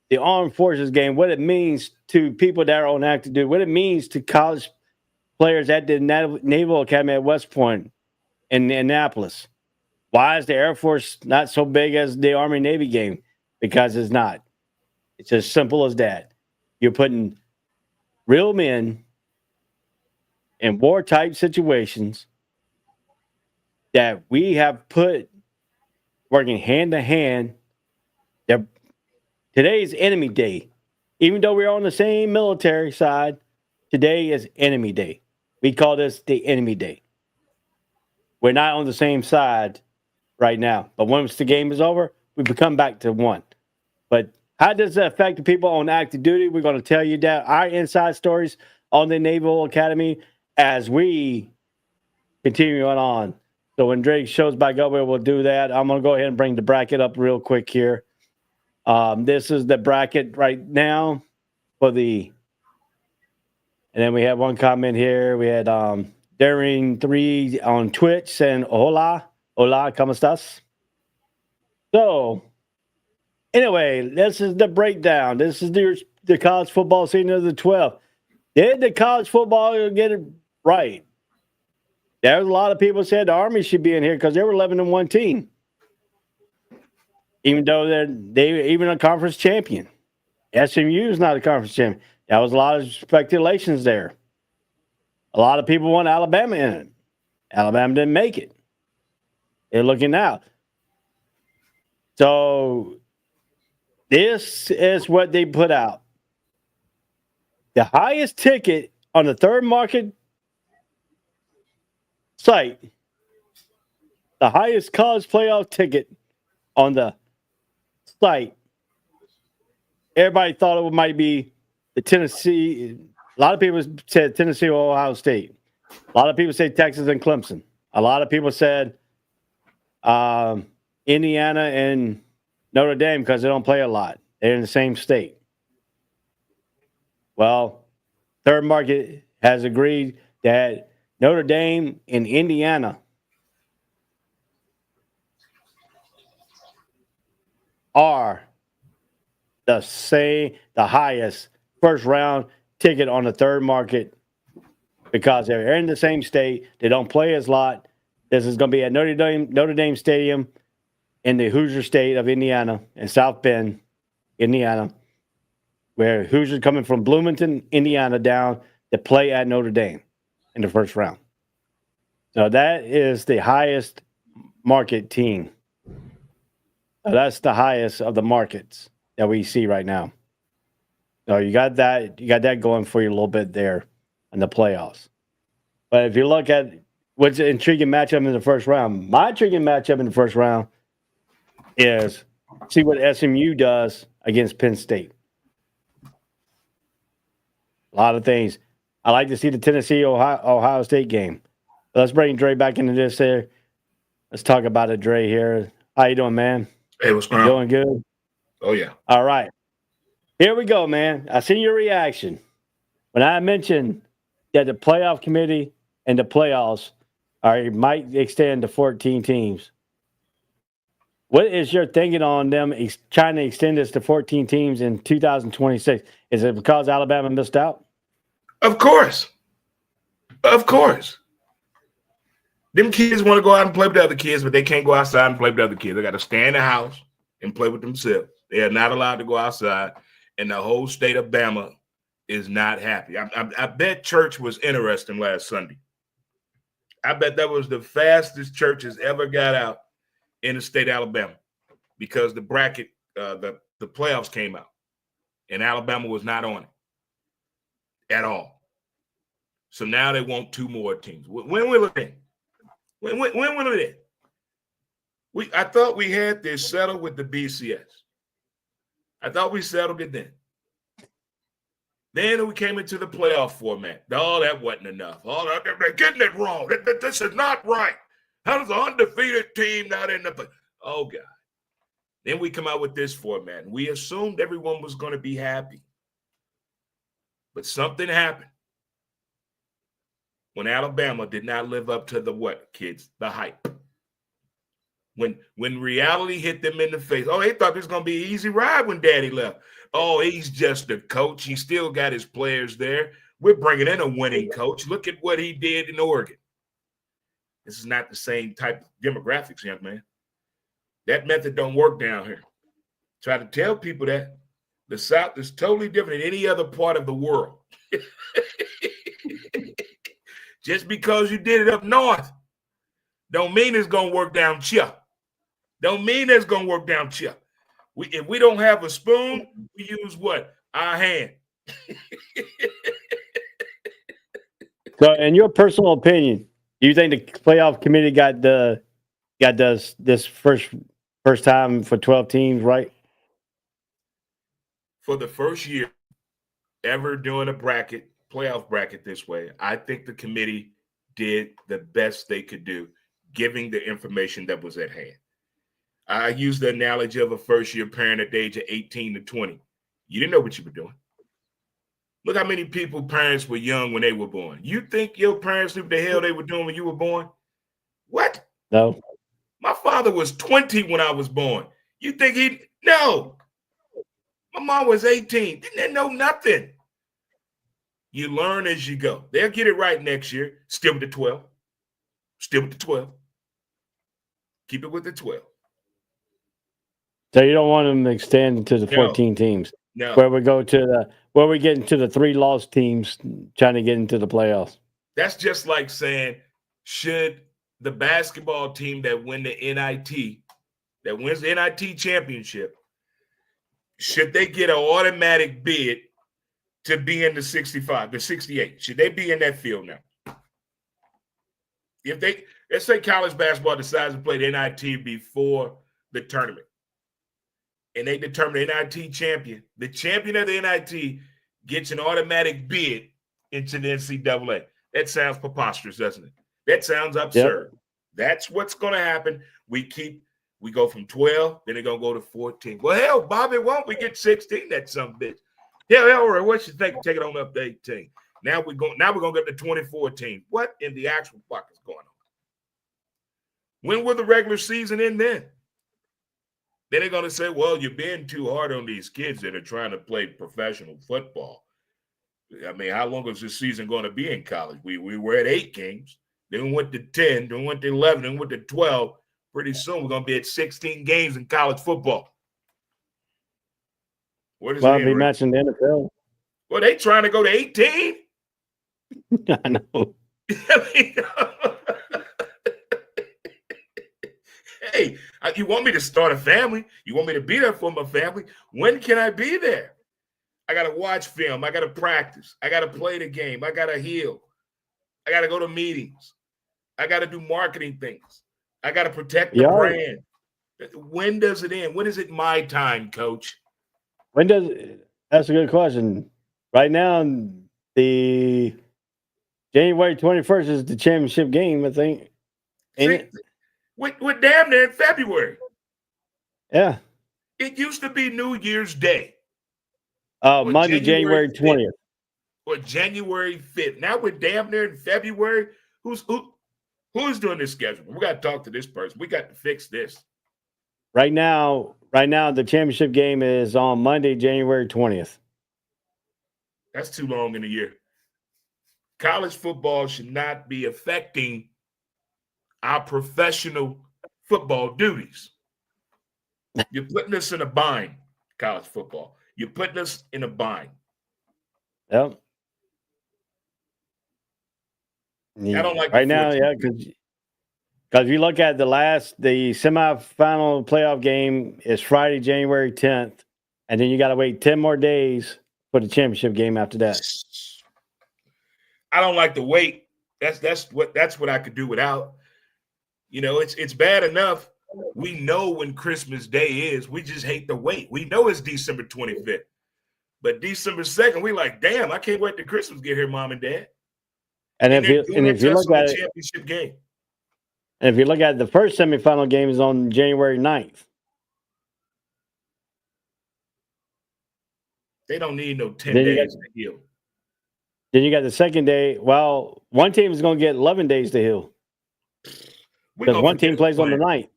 the armed forces game, what it means to people that are on active duty, what it means to college players at the Naval Academy at West Point in Annapolis. Why is the Air Force not so big as the Army-Navy game? Because it's not. It's as simple as that. You're putting real men in war-type situations that we have put working hand-to-hand. Today's enemy day. Even though we're on the same military side, today is enemy day. We call this the enemy day. We're not on the same side right now. But once the game is over, we become back to one. But how does that affect the people on active duty? We're going to tell you that our inside stories on the Naval Academy as we continue on. So when Drake shows back up, we'll do that. I'm going to go ahead and bring the bracket up real quick here. This is the bracket right now for the. And then we have one comment here. We had Daring 3 on Twitch saying, Hola, ¿cómo estás? So, anyway, this is the breakdown. This is the college football season of the 12th. Did the college football get it right? There's a lot of people said the Army should be in here because they were 11-1 team. Even though they even a conference champion. SMU is not a conference champion. That was a lot of speculations there. A lot of people want Alabama in it. Alabama didn't make it. They're looking out. So this is what they put out. The highest ticket on the third market site, the highest college playoff ticket on the site, everybody thought it might be the Tennessee. A lot of people said Tennessee or Ohio State. A lot of people say Texas and Clemson. A lot of people said Indiana and Notre Dame because they don't play a lot. They're in the same state. Well, third market has agreed that Notre Dame and Indiana are the highest first round ticket on the third market because they're in the same state. They don't play as a lot. This is going to be at Notre Dame Stadium in the Hoosier state of Indiana, in South Bend, Indiana, where Hoosiers coming from Bloomington, Indiana, down to play at Notre Dame in the first round. No, that is the highest market team. That's the highest of the markets that we see right now. So you got that. You got that going for you a little bit there in the playoffs. But if you look at what's an intriguing matchup in the first round, my intriguing matchup in the first round is see what SMU does against Penn State. A lot of things. I like to see the Tennessee Ohio State game. Let's bring Dre back into this here. Let's talk about it, Dre. Here, how you doing, man? Hey, what's going on? Doing good. Oh yeah. All right. Here we go, man. I seen your reaction when I mentioned that the playoff committee and the playoffs might extend to 14 teams. What is your thinking on them trying to extend this to 14 teams in 2026? Is it because Alabama missed out? Of course. Of course. Them kids want to go out and play with the other kids, but they can't go outside and play with the other kids. They got to stay in the house and play with themselves. They are not allowed to go outside, and the whole state of Bama is not happy. I bet church was interesting last Sunday. I bet that was the fastest church has ever got out in the state of Alabama because the bracket, the playoffs came out, and Alabama was not on it at all. So now they want two more teams. When will it end? When will it end? I thought we had this settled with the BCS. I thought we settled it then. Then we came into the playoff format. Oh, that wasn't enough. Oh, they're getting it wrong. This is not right. How does an undefeated team not end up? Oh, God. Then we come out with this format. We assumed everyone was going to be happy. But something happened when Alabama did not live up to the what, kids? The hype. When reality hit them in the face. Oh, they thought this was going to be an easy ride when Daddy left. Oh, he's just a coach. He still got his players there. We're bringing in a winning coach. Look at what he did in Oregon. This is not the same type of demographics, young man. That method don't work down here. Try to tell people that the South is totally different than any other part of the world. Just because you did it up north don't mean it's going to work down here. Don't mean it's going to work down here. If we don't have a spoon, we use what? Our hand. So, in your personal opinion, do you think the playoff committee got this first time for 12 teams right? For the first year ever doing a playoff bracket this way, I think the committee did the best they could do, giving the information that was at hand. I use the analogy of a first-year parent at the age of 18 to 20. You didn't know what you were doing. Look how many parents were young when they were born. You think your parents knew what the hell they were doing when you were born? What? No. My father was 20 when I was born. You think no. My mom was 18. Didn't know nothing. You learn as you go. They'll get it right next year. Still with the 12. Still with the 12. Keep it with the 12. So you don't want them to extend to the 14 teams. No. Where we get into the 3 lost teams trying to get into the playoffs. That's just like saying, should the basketball team that wins the NIT championship, should they get an automatic bid to be in the 65, the 68? Should they be in that field now? Let's say college basketball decides to play the NIT before the tournament, and they determine the NIT champion. The champion of the NIT gets an automatic bid into the NCAA. That sounds preposterous, doesn't it? That sounds absurd. Yep. That's what's going to happen. We go from 12, then they're going to go to 14. Well, hell, Bobby, why don't we get 16? That some bitch. Hell, what you think? Take it on up to 18. Now we're going to get to 24 teams. What in the actual fuck is going on? When will the regular season end then? Then they're going to say, well, you're being too hard on these kids that are trying to play professional football. I mean, how long is this season going to be in college? We were at 8 games. Then we went to 10. Then we went to 11. Then we went to 12. Pretty soon we're going to be at 16 games in college football. Well, we mentioned the NFL. Well, they trying to go to 18. I know. Hey, you want me to start a family? You want me to be there for my family? When can I be there? I got to watch film. I got to practice. I got to play the game. I got to heal. I got to go to meetings. I got to do marketing things. I got to protect the brand. When does it end? When is it my time, Coach? That's a good question. Right now, the January 21st is the championship game, I think. Ain't it? We're damn near in February. Yeah. It used to be New Year's Day. Monday, January 20th. Or January 5th. Now we're damn near in February. Who's doing this schedule? We got to talk to this person. We got to fix this. Right now, the championship game is on Monday, January 20th. That's too long in a year. College football should not be affecting our professional football duties. You're putting us in a bind, college football. You're putting us in a bind. Yep. I don't like right now, yeah, because if you look at the semifinal playoff game is Friday, January 10th, and then you got to wait 10 more days for the championship game after that. I don't like the wait. That's what I could do without. You know, it's bad enough. We know when Christmas Day is. We just hate the wait. We know it's December 25th. But December 2nd, we like, damn, I can't wait till Christmas get here, Mom and Dad. And if you look at it, championship game. And if you look at it, the first semifinal game is on January 9th. They don't need no 10 days to heal. Then you got the second day. Well, one team is going to get 11 days to heal. Because one team plays on the 9th.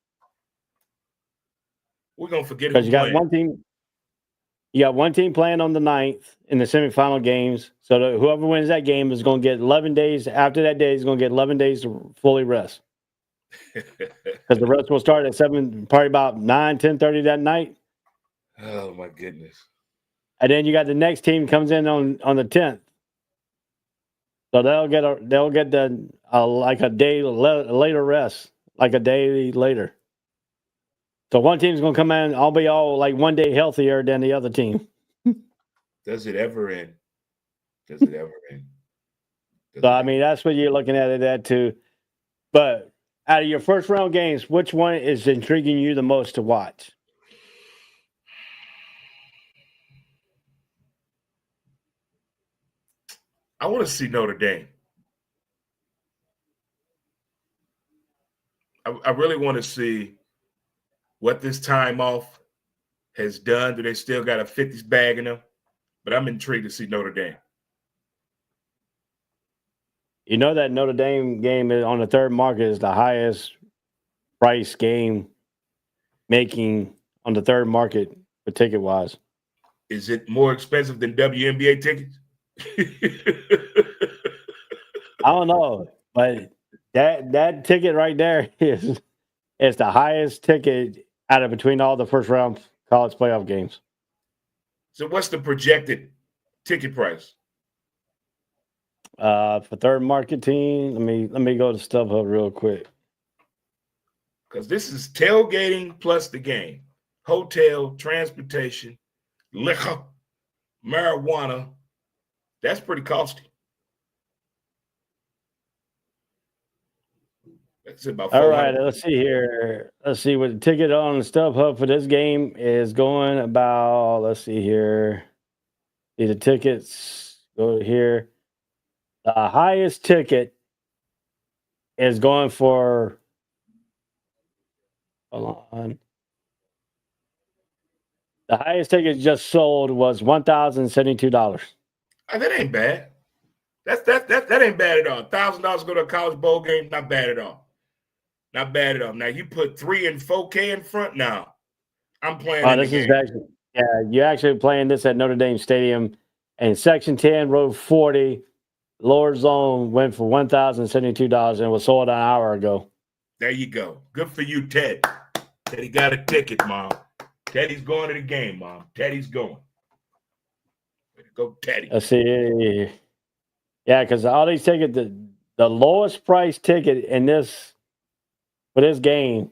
We're going to forget because you got one team. You got one team playing on the 9th in the semifinal games. So whoever wins that game is going to get 11 days. After that day, is going to get 11 days to fully rest. Because the rest will start at 7, probably about 9, 10:30 that night. Oh my goodness! And then you got the next team comes in on the 10th, so they'll get like a day later rest, like a day later. So one team's gonna come in, I'll be all like one day healthier than the other team. Does it ever end? Does it ever end? So I mean, that's what you're looking at it at too. But out of your first round games, which one is intriguing you the most to watch? I want to see Notre Dame. I really want to see what this time off has done. Do they still got a 50s bag in them? But I'm intrigued to see Notre Dame. You know that Notre Dame game on the third market is the highest price game making on the third market for ticket wise. Is it more expensive than WNBA tickets? I don't know, but that ticket right there is the highest ticket out of between all the first round college playoff games. So what's the projected ticket price? For third market team, let me go to StubHub real quick. Because this is tailgating plus the game. Hotel, transportation, liquor, marijuana. That's pretty costly. That's about all right, let's see here. Let's see what the ticket on the StubHub for this game is going about. Let's see here. See the tickets. Go here. The highest ticket is going for. Hold on. The highest ticket just sold was $1,072. That ain't bad. That ain't bad at all. $1,000 go to a college bowl game, not bad at all. Not bad at all. Now you put 3 and 4K in front. Now I'm playing. Oh, this is actually you're actually playing this at Notre Dame Stadium, and Section 10, Row 40, lower zone went for $1,072 and was sold an hour ago. There you go. Good for you, Ted. Teddy got a ticket, Mom. Teddy's going to the game, Mom. Teddy's going. Way to go, Teddy. Let's see. Yeah, because all these tickets, the lowest price ticket for this game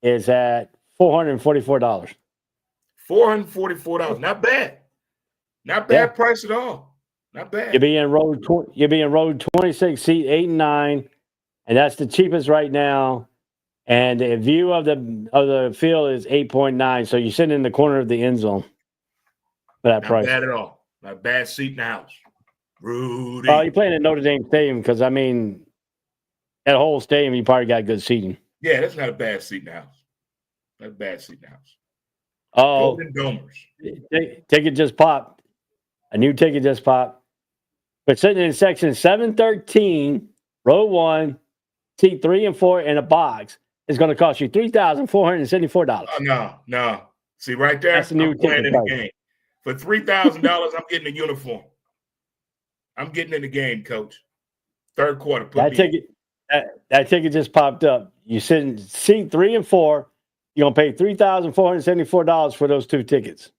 is at $444. $444. Not bad. Not bad price at all. Not bad. You'll be in row 26, seat 8 and 9, and that's the cheapest right now. And the view of the field is 8.9. So you're sitting in the corner of the end zone for that price. Not bad at all. Not bad seat in the house. Rudy. Oh, you're playing at Notre Dame Stadium because, I mean, that whole stadium, you probably got good seating. Yeah, that's not a bad seat in the house. Not a bad seat in the house. Oh, Golden Domers. Ticket just popped. A new ticket just popped. But sitting in section 713, row 1, seat 3 and 4 in a box is going to cost you $3,474. Oh, no. See, right there, that's the new I'm playing in price. the game. For $3,000, I'm getting a uniform. I'm getting in the game, coach. Third quarter. That ticket just popped up. You sit in seat 3 and 4. You're going to pay $3,474 for those 2 tickets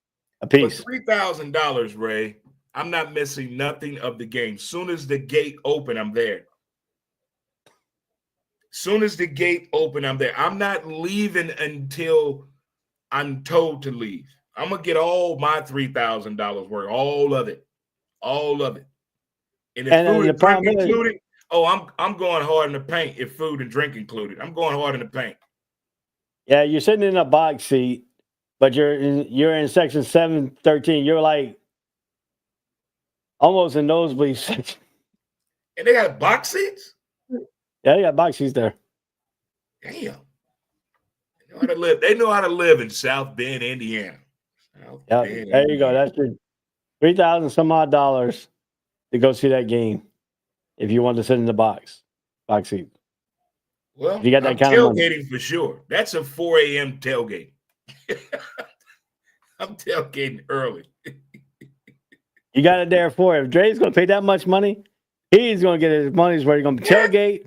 a piece. For $3,000, Ray, I'm not missing nothing of the game. Soon as the gate open, I'm there. Soon as the gate open, I'm there. I'm not leaving until I'm told to leave. I'm going to get all my $3,000 worth, all of it. All of it. And if food and drink included, I'm going hard in the paint if food and drink included. I'm going hard in the paint. Yeah, you're sitting in a box seat, but you're in section 713. You're like almost in nosebleed section. And they got box seats? Yeah, they got box seats there. Damn. They know how to live. They know how to live in South Bend, Indiana. There you go. That's your $3,000 some odd dollars to go see that game if you want to sit in the box seat. Well, you got that I'm kind of money. Tailgating for sure. That's a 4 a.m. tailgate. I'm tailgating early. You got it there for it. If Dre's going to pay that much money, he's going to get his money's worth. He's going to tailgate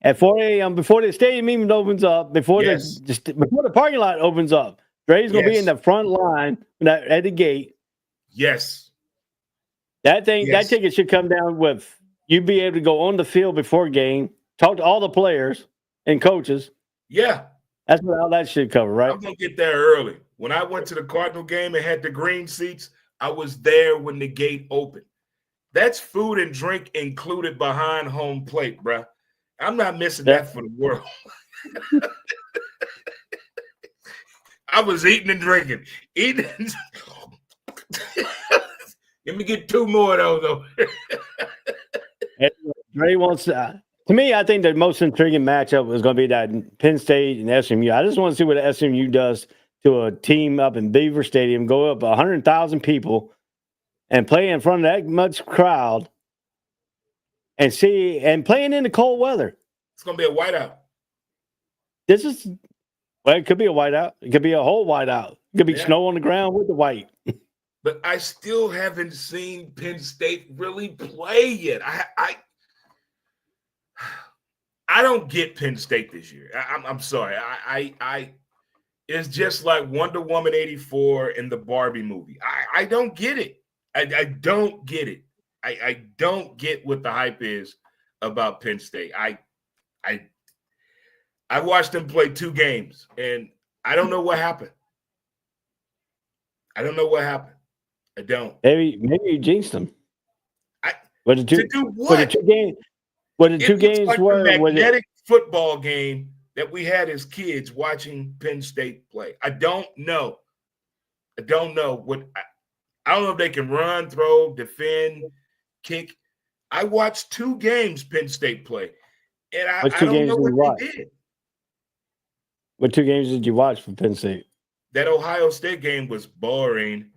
at 4 a.m. before the stadium even opens up, before the parking lot opens up. Dre's going to be in the front line at the gate. Yes. That ticket should come down with you be able to go on the field before game, talk to all the players and coaches. Yeah. That's what all that should cover, right? I'm going to get there early. When I went to the Cardinal game and had the green seats, I was there when the gate opened. That's food and drink included behind home plate, bro. I'm not missing that for the world. I was eating and drinking. Let me get 2 more of those, though. Dre wants to me, I think the most intriguing matchup is going to be that Penn State and SMU. I just want to see what the SMU does to a team up in Beaver Stadium, go up 100,000 people and play in front of that much crowd and playing in the cold weather. It's going to be a whiteout. It could be a whiteout. It could be a whole whiteout. It could be snow on the ground with the white. But I still haven't seen Penn State really play yet. I don't get Penn State this year. I'm sorry. It's just like Wonder Woman 84 in the Barbie movie. I don't get it. I don't get it. I don't get what the hype is about Penn State. I watched them play 2 games, and I don't know what happened. I don't. Maybe you jinxed them. To do what? The 2 games like were the magnetic football game that we had as kids watching Penn State play. I don't know. I don't know if they can run, throw, defend, kick. I watched 2 games Penn State play, and I don't know what they did. What 2 games did you watch for Penn State? That Ohio State game was boring,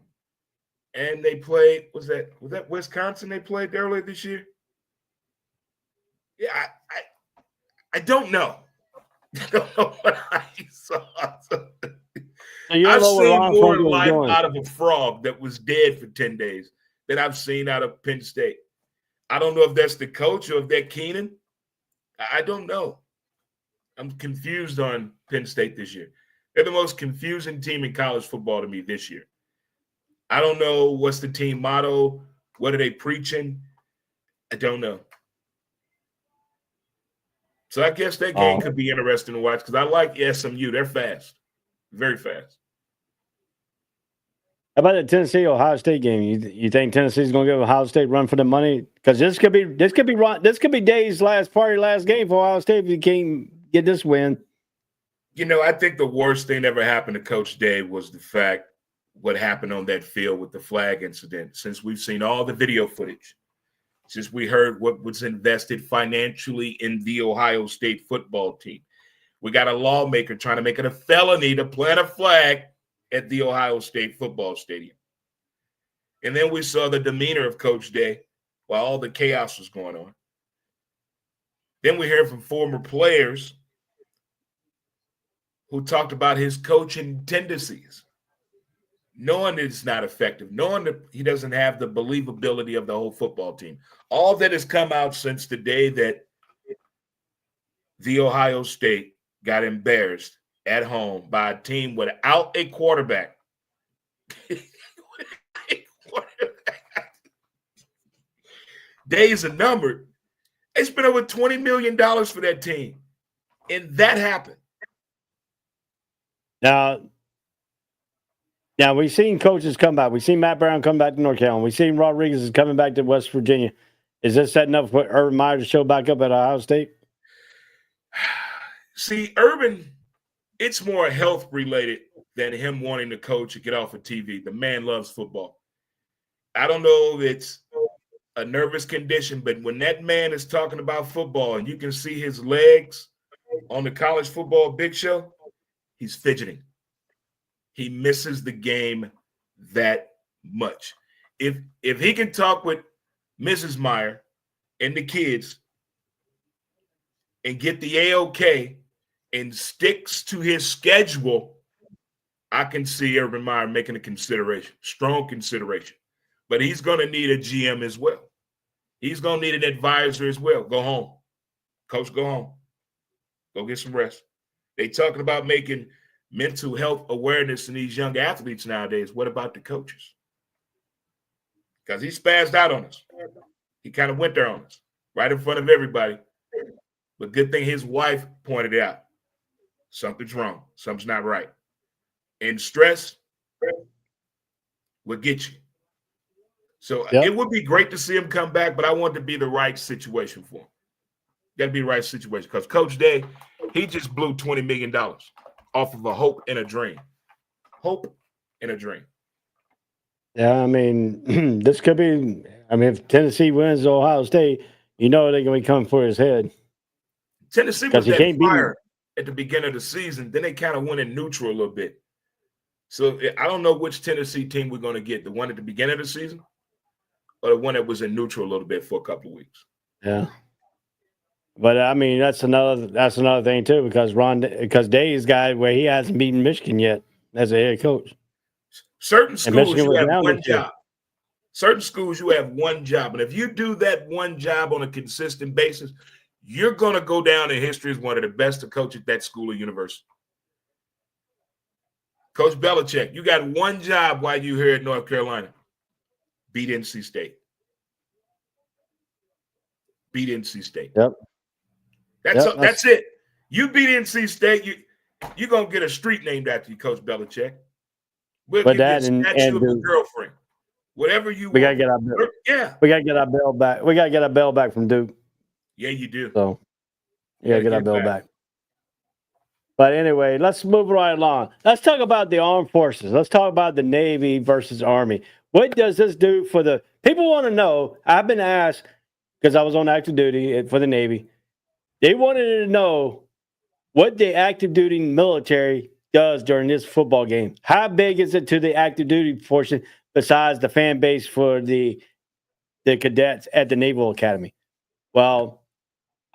and they played. Was that Wisconsin? They played earlier this year. Yeah, I don't know. I don't know what I saw. I've seen more life out of a frog that was dead for 10 days than I've seen out of Penn State. I don't know if that's the coach or if that's Keenan. I don't know. I'm confused on Penn State this year. They're the most confusing team in college football to me this year. I don't know what's the team motto. What are they preaching? I don't know. So I guess that game could be interesting to watch because I like SMU. They're fast, very fast. How about the Tennessee-Ohio State game? You think Tennessee's going to give Ohio State run for the money? Because this could be Day's last game for Ohio State if you can't get this win. I think the worst thing that ever happened to Coach Day was the fact what happened on that field with the flag incident. Since we've seen all the video footage, since we heard what was invested financially in the Ohio State football team, we got a lawmaker trying to make it a felony to plant a flag at the Ohio State football stadium. And then we saw the demeanor of Coach Day while all the chaos was going on. Then we heard from former players who talked about his coaching tendencies, knowing that it's not effective, knowing that he doesn't have the believability of the whole football team. All that has come out since the day that the Ohio State got embarrassed at home by a team without a quarterback. Days are numbered. They spent over $20 million for that team, and that happened. Now we've seen coaches come back. We've seen Matt Brown come back to North Carolina. We've seen Rodriguez is coming back to West Virginia. Is this setting up for Urban Meyer to show back up at Ohio State? See, Urban, it's more health related than him wanting to coach and get off of TV. The man loves football. I don't know if it's a nervous condition, but when that man is talking about football and you can see his legs on the college football big show, he's fidgeting. He misses the game that much. If he can talk with Mrs. Meyer and the kids and get the A-OK and sticks to his schedule, I can see Urban Meyer making a consideration, strong consideration. But he's going to need a GM as well. He's going to need an advisor as well. Go home. Coach, go home. Go get some rest. They talking about making mental health awareness in these young athletes nowadays. What about the coaches? Because he spazzed out on us. He kind of went there on us right in front of everybody. But good thing his wife pointed it out. Something's wrong. Something's not right. And stress will get you. So It would be great to see him come back, but I want it to be the right situation for him. Got to be the right situation because Coach Day, he just blew $20 million off of a hope and a dream. Hope and a dream. Yeah, I mean, this could be – if Tennessee wins Ohio State, they're going to be coming for his head. Tennessee was that fire at the beginning of the season. Then they kind of went in neutral a little bit. So I don't know which Tennessee team we're going to get, the one at the beginning of the season or the one that was in neutral a little bit for a couple of weeks. Yeah. But that's another thing too, because Day's guy where he hasn't beaten Michigan yet as a head coach. Certain schools you have one job. Certain schools you have one job, and if you do that one job on a consistent basis, you're going to go down in history as one of the best to coach at that school or university. Coach Belichick, you got one job while you're here at North Carolina. Beat NC State. Beat NC State. Yep. That's it. You beat NC State, you're going to get a street named after you, Coach Belichick. We'll give you a statue of your girlfriend. Whatever you want. We got to get our bell. Yeah. We got to get our bell back. We got to get our bell back from Duke. Yeah, you do. So, we got to get our bell back. But anyway, let's move right along. Let's talk about the armed forces. Let's talk about the Navy versus Army. What does this do for the people? Want to know? I've been asked because I was on active duty for the Navy. They wanted to know what the active duty military does during this football game. How big is it to the active duty portion besides the fan base for the cadets at the Naval Academy? Well,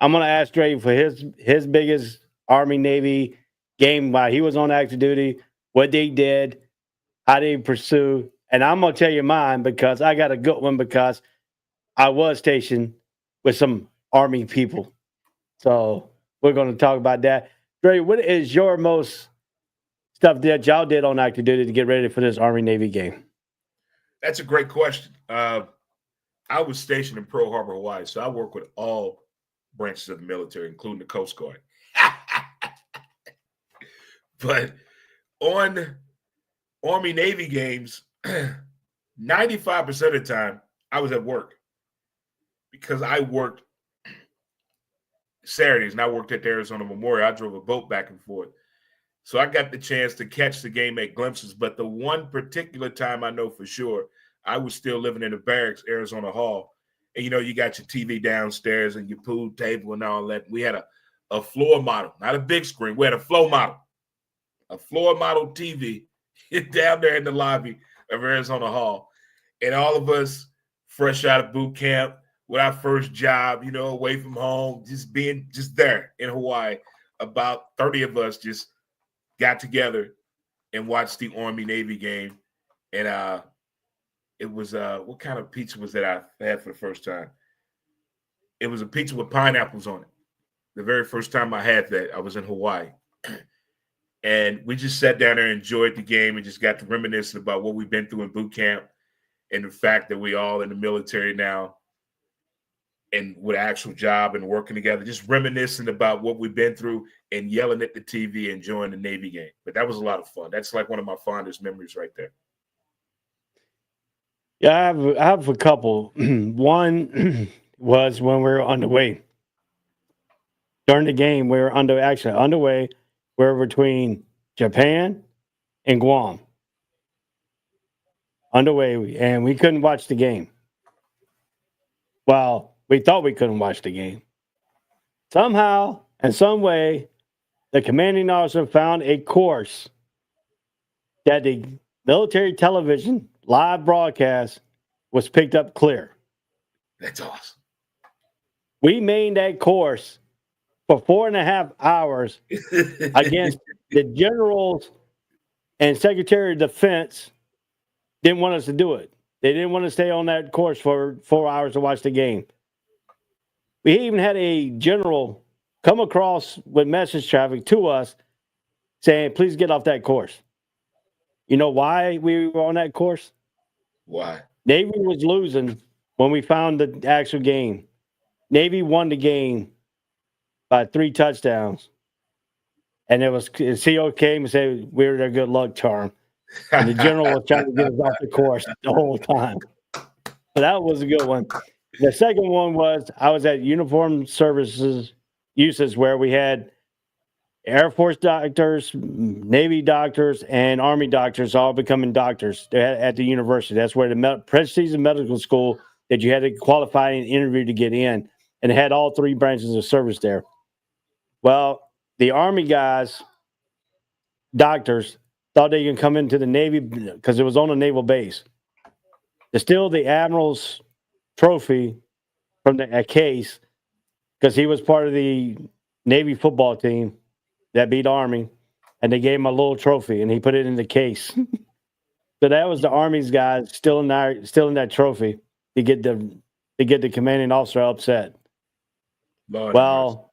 I'm going to ask Dre for his biggest Army-Navy game while he was on active duty, what they did, how they pursue. And I'm going to tell you mine because I got a good one because I was stationed with some Army people. So we're going to talk about that. Dre, what is your most stuff that y'all did on active duty to get ready for this Army-Navy game? That's a great question. I was stationed in Pearl Harbor, Hawaii, so I work with all branches of the military, including the Coast Guard. But on Army-Navy games, 95% of the time, I was at work because I worked Saturdays and I worked at the Arizona Memorial. I drove a boat back and forth. So I got the chance to catch the game at glimpses. But the one particular time I know for sure, I was still living in the barracks, Arizona Hall. And, you got your TV downstairs and your pool table and all that. We had a floor model, not a big screen. We had a floor model TV down there in the lobby of Arizona Hall. And all of us fresh out of boot camp with our first job, away from home, just being just there in Hawaii. About 30 of us just got together and watched the Army-Navy game. And it was, what kind of pizza was that I had for the first time? It was a pizza with pineapples on it. The very first time I had that, I was in Hawaii. And we just sat down there and enjoyed the game and just got to reminiscing about what we've been through in boot camp and the fact that we all in the military now and with an actual job and working together, just reminiscing about what we've been through and yelling at the TV, enjoying the Navy game. But that was a lot of fun. That's like one of my fondest memories right there. Yeah, I have a couple. One was when we were on the way. During the game, we were underway. We were between Japan and Guam. Underway, and we couldn't watch the game. Well, we thought we couldn't watch the game. Somehow, in some way, the commanding officer found a course that the military television live broadcast was picked up clear. That's awesome. We made that course for 4.5 hours against the generals and Secretary of Defense. Didn't want us to do it. They didn't want to stay on that course for 4 hours to watch the game. We even had a general come across with message traffic to us saying, please get off that course. You know why we were on that course? Why? Navy was losing when we found the actual game. Navy won the game by 3 touchdowns. And CO came and said, we're their good luck charm. And the general was trying to get us off the course the whole time. So that was a good one. The second one was I was at Uniformed Services Uses where we had Air Force doctors, Navy doctors, and Army doctors all becoming doctors at the university. That's where the prestigious medical school that you had to qualify and interview to get in. And it had all 3 branches of service there. Well, the Army guys, doctors, thought they could come into the Navy because it was on a naval base to steal the Admiral's trophy from a case because he was part of the Navy football team that beat Army, and they gave him a little trophy, and he put it in the case. So that was the Army's guys stealing that trophy to get the commanding officer upset. Lord well,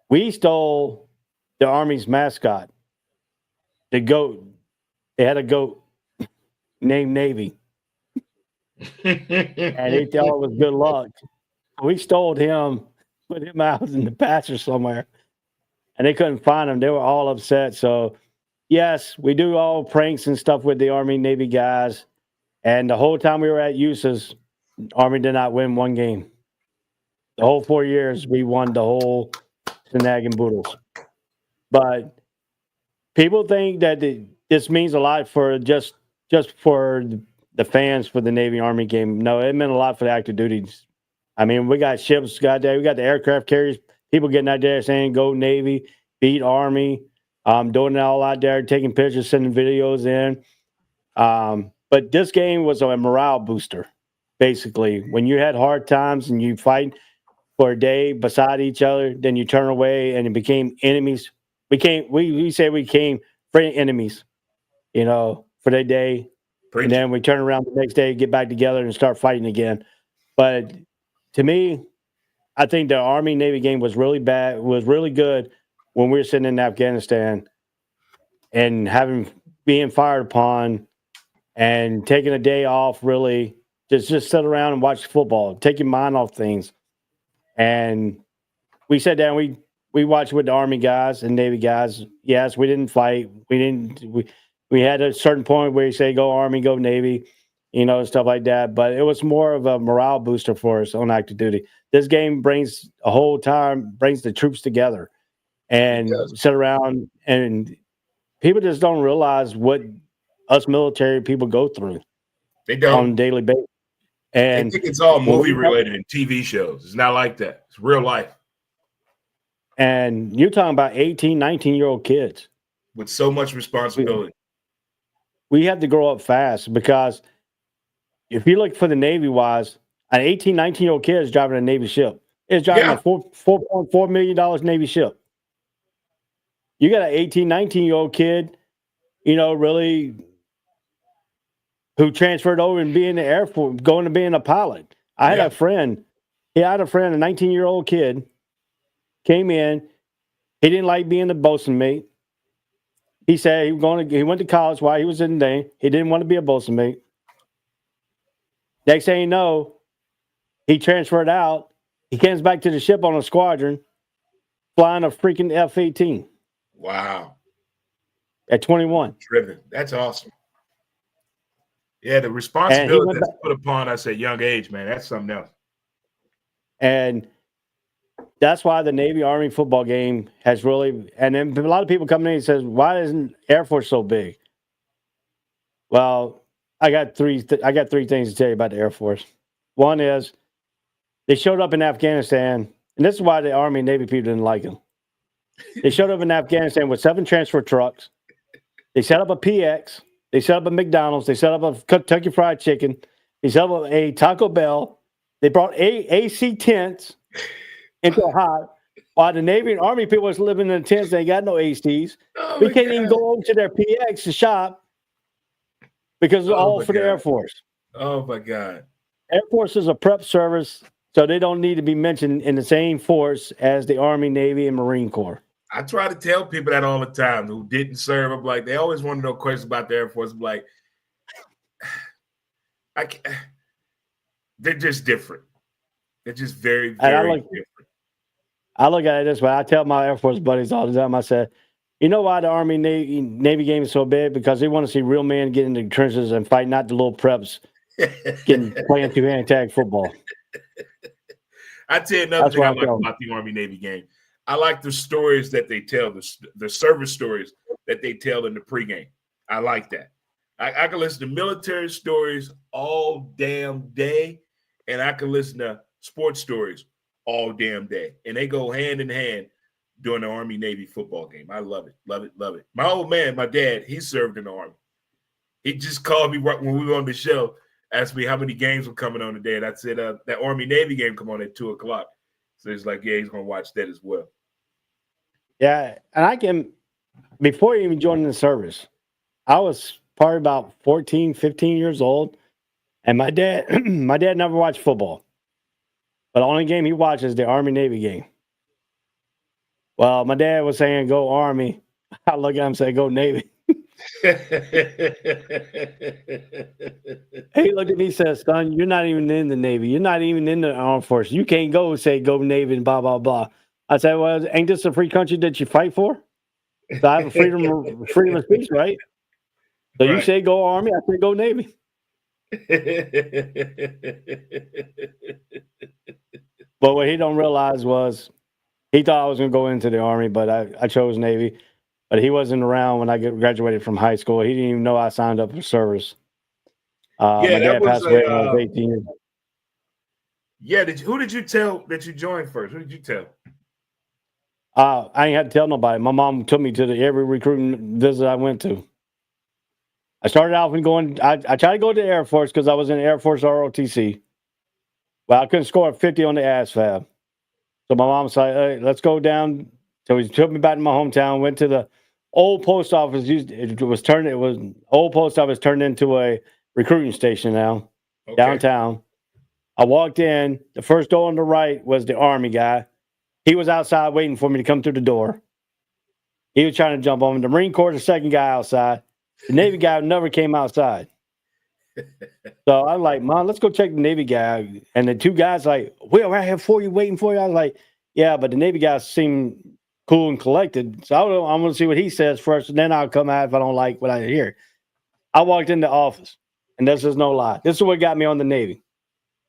we stole the Army's mascot, the goat. They had a goat named Navy. And they thought it was good luck. We stole him, put him out in the pasture somewhere, and they couldn't find him. They were all upset. So, yes, we do all pranks and stuff with the Army Navy guys. And the whole time we were at USA's, Army did not win one game. The whole 4 years, we won the whole Snag and Boodles. But people think that this means a lot for just for the fans for the Navy Army game. No, it meant a lot for the active duties. I mean, we got ships got there. We got the aircraft carriers. People getting out there saying, go Navy, beat Army, doing it all out there, taking pictures, sending videos in. But this game was a morale booster, basically. When you had hard times and you fight for a day beside each other, then you turn away and it became enemies. We say we became friend enemies, for that day. Preach. And then we turn around the next day, get back together and start fighting again. But to me, I think the Army Navy game was really good when we were sitting in Afghanistan and being fired upon and taking a day off, really just sit around and watch football, take your mind off things. And we sat down. We watched with the Army guys and Navy guys. Yes, we didn't fight. We had a certain point where you say go Army, go Navy, stuff like that. But it was more of a morale booster for us on active duty. This game brings the troops together and sit around, and people just don't realize what us military people go through. They don't on a daily basis. And I think it's all movie related and TV shows. It's not like that. It's real life. And you're talking about 18, 19-year-old kids. With so much responsibility. We have to grow up fast, because if you look for the Navy-wise, an 18, 19-year-old kid is driving a Navy ship. It's driving a $4.4 million Navy ship. You got an 18, 19-year-old kid, really who transferred over and being in the Air Force, going to being a pilot. I had a friend, a 19-year-old kid, came in. He didn't like being the bosun mate. He said he went to college while he was in the Navy. He didn't want to be a bosun mate. Next thing you know, he transferred out. He comes back to the ship on a squadron, flying a freaking F-18. Wow. At 21. Driven. That's awesome. Yeah, the responsibility that's put upon us at young age, man, that's something else. And that's why the Navy-Army football game has really – and then a lot of people come in and says, why isn't Air Force so big? Well, I got three things to tell you about the Air Force. One is they showed up in Afghanistan, and this is why the Army and Navy people didn't like them. They showed up in Afghanistan with 7 transfer trucks. They set up a PX. They set up a McDonald's. They set up a Kentucky Fried Chicken. They set up a Taco Bell. They brought AC tents into a hot. While the Navy and Army people was living in the tents, they ain't got no ACs. We can't even go over to their PX to shop because it's all for the Air Force. Oh, my God. Air Force is a prep service, so they don't need to be mentioned in the same force as the Army, Navy, and Marine Corps. I try to tell people that all the time who didn't serve. I'm like, they always want to know questions about the Air Force. I'm like, they're just different. They're just very, very different. I look at it this way. I tell my Air Force buddies all the time, I said, you know why the Army Navy game is so big? Because they want to see real men get into the trenches and fight, not the little preps playing two-hand tag football. I tell you another thing I like about the Army Navy game. I like the stories that they tell, the service stories that they tell in the pregame. I like that. I can listen to military stories all damn day, and I can listen to sports stories all damn day. And they go hand in hand during the Army-Navy football game. I love it, love it, love it. My old man, my dad, he served in the Army. He just called me right when we were on the show, asked me how many games were coming on today. And I said, that Army-Navy game come on at 2 o'clock. So he's like, yeah, he's going to watch that as well. Yeah, and before even joining the service, I was probably about 14, 15 years old, and my dad never watched football. But the only game he watched is the Army-Navy game. Well, my dad was saying, go Army. I look at him and say, go Navy. He looked at me and said, son, you're not even in the Navy. You're not even in the Armed Forces. You can't go and say, go Navy and blah, blah, blah. I said, well, ain't this a free country that you fight for? So I have freedom of speech, right? So you say go Army, I say go Navy. But what he don't realize was he thought I was going to go into the Army, but I chose Navy. But he wasn't around when I graduated from high school. He didn't even know I signed up for service. My dad passed away when I was 18 years old. Yeah, who did you tell that you joined first? Who did you tell? I ain't had to tell nobody. My mom took me to every recruiting visit I went to. I started out going. I tried to go to the Air Force because I was in the Air Force ROTC. Well, I couldn't score a 50 on the ASVAB. So my mom said, hey, let's go down. So he took me back to my hometown, went to the old post office. Old post office turned into a recruiting station now, downtown. I walked in. The first door on the right was the Army guy. He was outside waiting for me to come through the door. He was trying to jump on me. The Marine Corps, the second guy outside. The Navy guy never came outside. So I'm like, Mom, let's go check the Navy guy. And the two guys like, we're right here for you, waiting for you. I was like, Yeah, but the Navy guys seem cool and collected. So I'm going to see what he says first, and then I'll come out if I don't like what I hear. I walked in the office, and this is no lie. This is what got me on the Navy.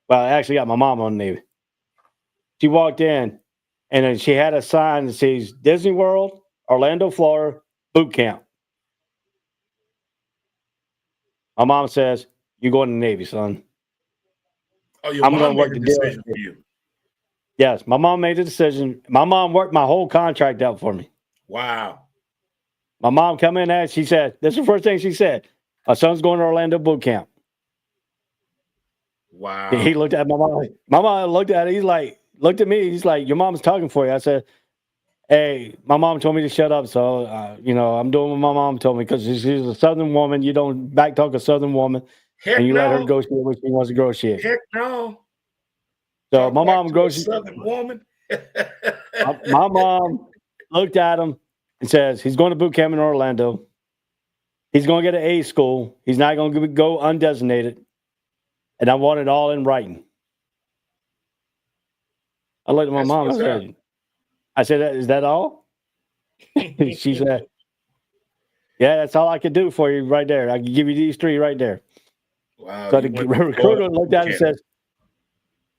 Well, I actually got my mom on the Navy. She walked in, and then she had a sign that says Disney World, Orlando, Florida, boot camp. My mom says, "You going to the Navy, son." Oh, your I'm mom going to work made the a deal. decision for you. Yes, my mom made the decision. My mom worked my whole contract out for me. Wow. My mom come in and she said, "This is the first thing she said. My son's going to Orlando boot camp." Wow. He looked at my mom. My mom looked at it. He's like, looked at me. He's like, "Your mom's talking for you." I said, "Hey, my mom told me to shut up. So, I'm doing what my mom told me because she's a Southern woman. You don't backtalk a Southern woman, Heck and you let her no. negotiate what she wants to negotiate." Heck no. So Talk my back mom to a negotiated. Southern woman. My mom looked at him and says, "He's going to boot camp in Orlando. He's going to get an A school. He's not going to go undesignated." And I want it all in writing. I looked at my That's mom. what's up. I said, "Is that all?" She said, "Yeah, that's all I could do for you right there. I can give you these three right there." Wow. So you the went to recruiter Florida looked at it and camp. says,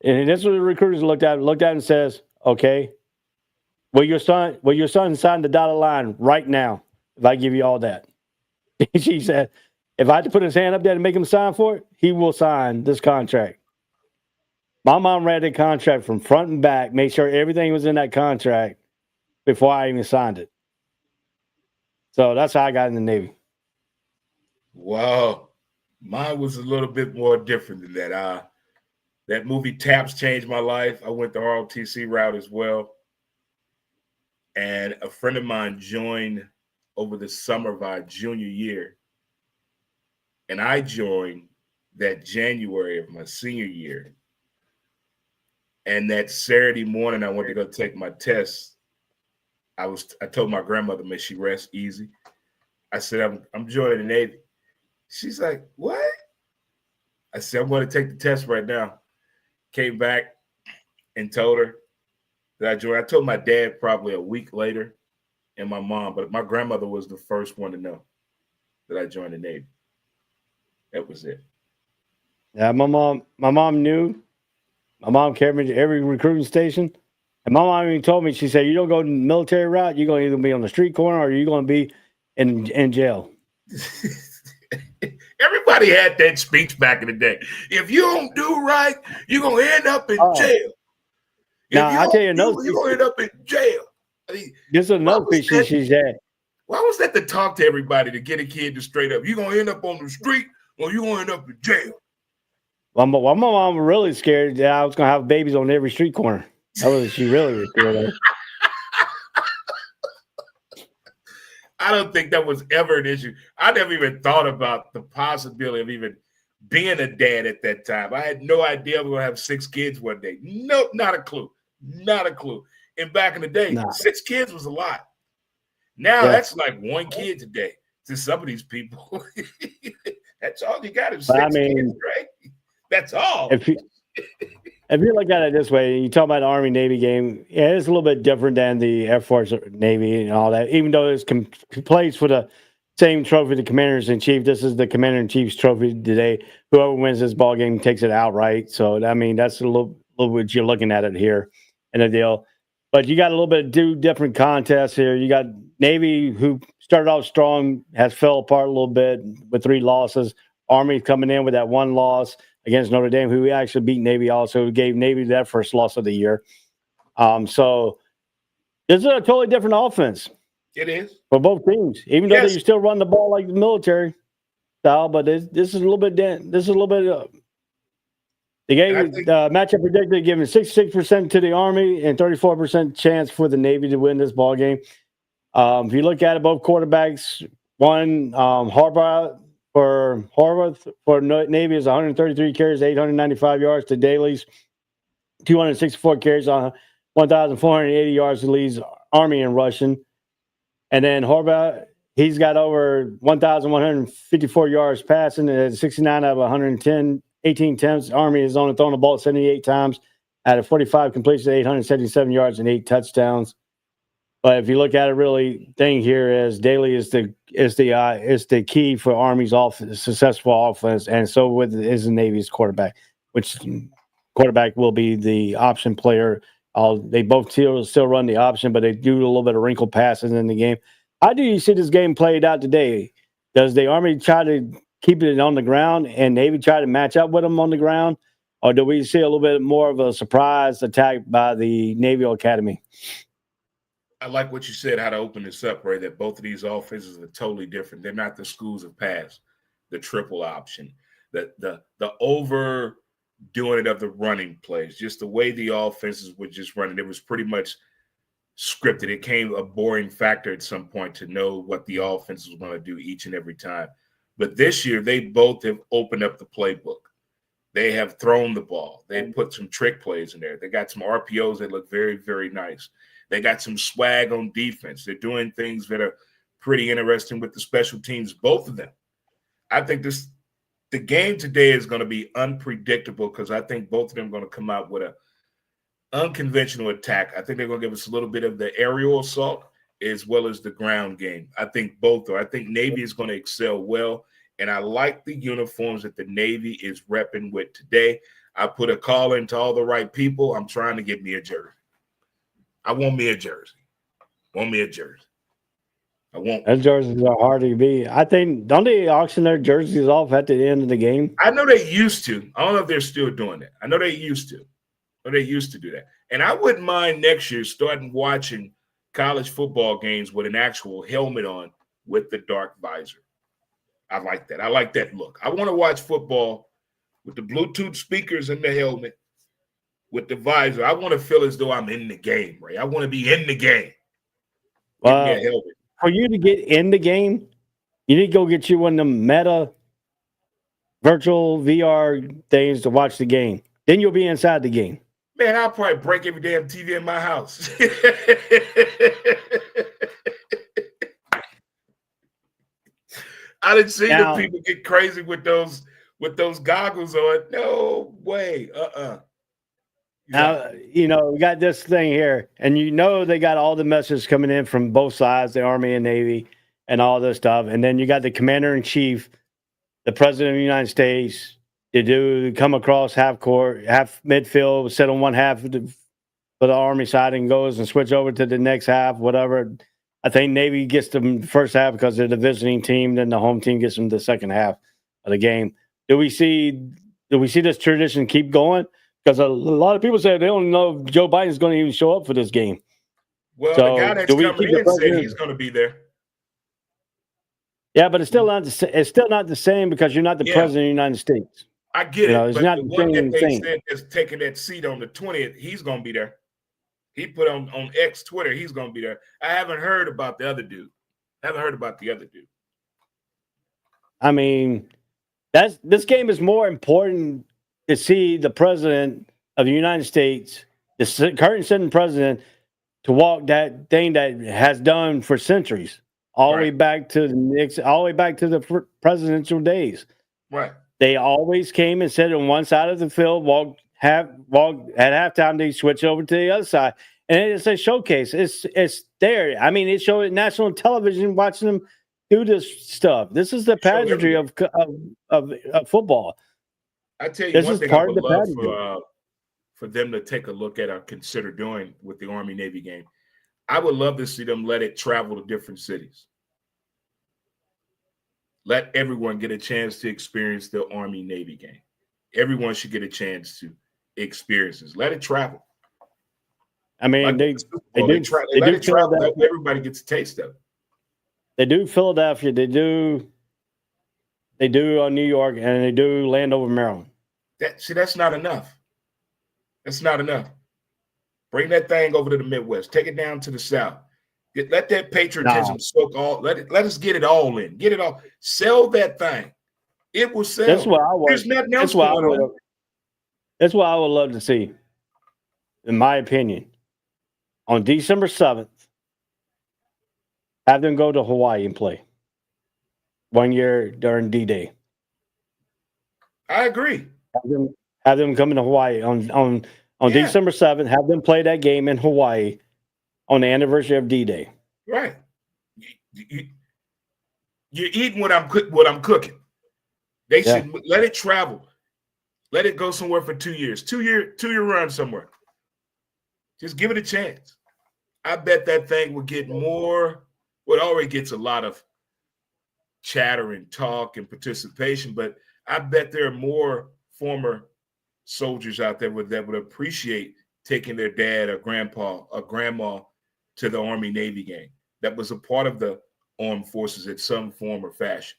and this is what the recruiters looked at and says, "Okay, will your son sign the dotted line right now if I give you all that?" She said, "If I had to put his hand up there and make him sign for it, he will sign this contract." My mom read the contract from front and back, made sure everything was in that contract before I even signed it. So that's how I got in the Navy. Wow. Mine was a little bit more different than that. That movie Taps changed my life. I went the ROTC route as well. And a friend of mine joined over the summer of our junior year. And I joined that January of my senior year. And that Saturday morning, I went to go take my test. I told my grandmother, "May she rest easy." I said, I'm joining the Navy. She's like, "What?" I said, "I'm going to take the test right now." Came back and told her that I joined. I told my dad probably a week later and my mom, but my grandmother was the first one to know that I joined the Navy. That was it. Yeah, my mom knew. My mom carried me to every recruiting station. And my mom even told me, she said, "You don't go the military route, you're going to either be on the street corner or you're going to be in jail." Everybody had that speech back in the day. If you don't do right, you're going to end up in jail. Now, I'll tell you another you're going to end up in jail. I mean, this is another speech she said. Why was that to talk to everybody to get a kid to straight up? You're going to end up on the street or you're going to end up in jail. Well, my mom was really scared that I was going to have babies on every street corner. That was she really was scared of. I don't think that was ever an issue. I never even thought about the possibility of even being a dad at that time. I had no idea I was going to have 6 kids one day. No, not a clue. Not a clue. And back in the day, 6 kids was a lot. Now that's like 1 kid today to some of these people. That's all you got is 6 kids, right? That's all. If you look at it this way, you talk about the Army Navy game, yeah, it's a little bit different than the Air Force Navy and all that. Even though it's plays for the same trophy, the Commanders in Chief. This is the Commander in Chief's trophy today. Whoever wins this ball game takes it outright. So I mean, that's a little bit you're looking at it here in the deal. But you got a little bit of 2 different contests here. You got Navy, who started off strong, has fell apart a little bit with 3 losses. Army coming in with that 1 loss against Notre Dame, who actually beat Navy also, gave Navy that first loss of the year. So this is a totally different offense. It is. For both teams, even though they still run the ball like the military style, but this is a little bit they gave matchup predicted giving 66% to the Army and 34% chance for the Navy to win this ball game. If you look at it, both quarterbacks, one Harbaugh for Navy is 133 carries, 895 yards to Daly's 264 carries on 1,480 yards to leads Army in rushing. And then Harbaugh, he's got over 1,154 yards passing at 69 out of 110, 18 attempts. Army has only thrown the ball 78 times out of 45 completions, 877 yards and 8 touchdowns. But if you look at it, really, thing here is Daly is the key for Army's successful offense, and so is the Navy's quarterback, which quarterback will be the option player. They both still run the option, but they do a little bit of wrinkle passes in the game. How do you see this game played out today? Does the Army try to keep it on the ground and Navy try to match up with them on the ground? Or do we see a little bit more of a surprise attack by the Naval Academy? I like what you said, how to open this up, Ray, that both of these offenses are totally different. They're not the schools of past, the triple option, the overdoing it of the running plays, just the way the offenses were just running. It was pretty much scripted. It came a boring factor at some point to know what the offense was going to do each and every time. But this year, they both have opened up the playbook. They have thrown the ball. They put some trick plays in there. They got some RPOs that look very, very nice. They got some swag on defense. They're doing things that are pretty interesting with the special teams, both of them. I think the game today is going to be unpredictable because I think both of them are going to come out with an unconventional attack. I think they're going to give us a little bit of the aerial assault as well as the ground game. I think both are. I think Navy is going to excel well. And I like the uniforms that the Navy is repping with today. I put a call into all the right people. I'm trying to get me a jersey. I want me a jersey. I want. Those jerseys are hard to be. I think, don't they auction their jerseys off at the end of the game? I know they used to. I don't know if they're still doing that. I know they used to. They used to do that. And I wouldn't mind next year starting watching college football games with an actual helmet on with the dark visor. I like that. I like that look. I want to watch football with the Bluetooth speakers and the helmet with the visor. I want to feel as though I'm in the game, Ray. I want to be in the game. Give me a helmet. For you to get in the game, you need to go get you one of them Meta virtual VR things to watch the game. Then you'll be inside the game. Man, I'll probably break every damn TV in my house. I didn't see the people get crazy with those goggles on. No way. Now, we got this thing here, and they got all the messages coming in from both sides, the Army and Navy, and all this stuff. And then you got the commander-in-chief, the president of the United States, to come across half court, half midfield, sit on one half for the Army side and goes and switch over to the next half, whatever. I think Navy gets them the first half because they're the visiting team. Then the home team gets them the second half of the game. Do we see this tradition keep going? Because a lot of people say they don't know if Joe Biden's going to even show up for this game. Well, the guy that's coming in said he's going to be there. Yeah, but it's still not the same because you're not the president of the United States. I get it. It's not the one same that they thing. said is taking that seat on the 20th, he's going to be there. He put on X Twitter, he's going to be there. I haven't heard about the other dude. I mean, this game is more important to see the president of the United States, the current sitting president, to walk that thing that has done for centuries, all the way back to the presidential days. Right. They always came and sat on one side of the field, walked at halftime. They switch over to the other side, and it's a showcase. It's there. I mean, it showed national television watching them do this stuff. This is the pageantry of football. I tell you, one thing I would love for them to take a look at or consider doing with the Army-Navy game. I would love to see them let it travel to different cities. Let everyone get a chance to experience the Army-Navy game. Everyone should get a chance to experience this. Let it travel. I mean, let it travel. Let everybody gets a taste of it. They do Philadelphia. They do New York, and they do Landover, Maryland. That's not enough. That's not enough. Bring that thing over to the Midwest. Take it down to the South. Let that patriotism soak all. Let us get it all in. Get it all. Sell that thing. It will sell. That's what I want. There's nothing else going on. That's what I would love to see, in my opinion. On December 7th, have them go to Hawaii and play 1 year during D-Day. I agree. Have them come to Hawaii on on Yeah. December 7th, have them play that game in Hawaii on the anniversary of D-Day. Right. You're eating what I'm cooking. They should let it travel. Let it go somewhere for 2 years. 2-year run somewhere. Just give it a chance. I bet that thing will get more. Well, it already gets a lot of chatter and talk and participation, but I bet there are more former soldiers out there that would appreciate taking their dad or grandpa or grandma to the Army Navy game that was a part of the armed forces in some form or fashion.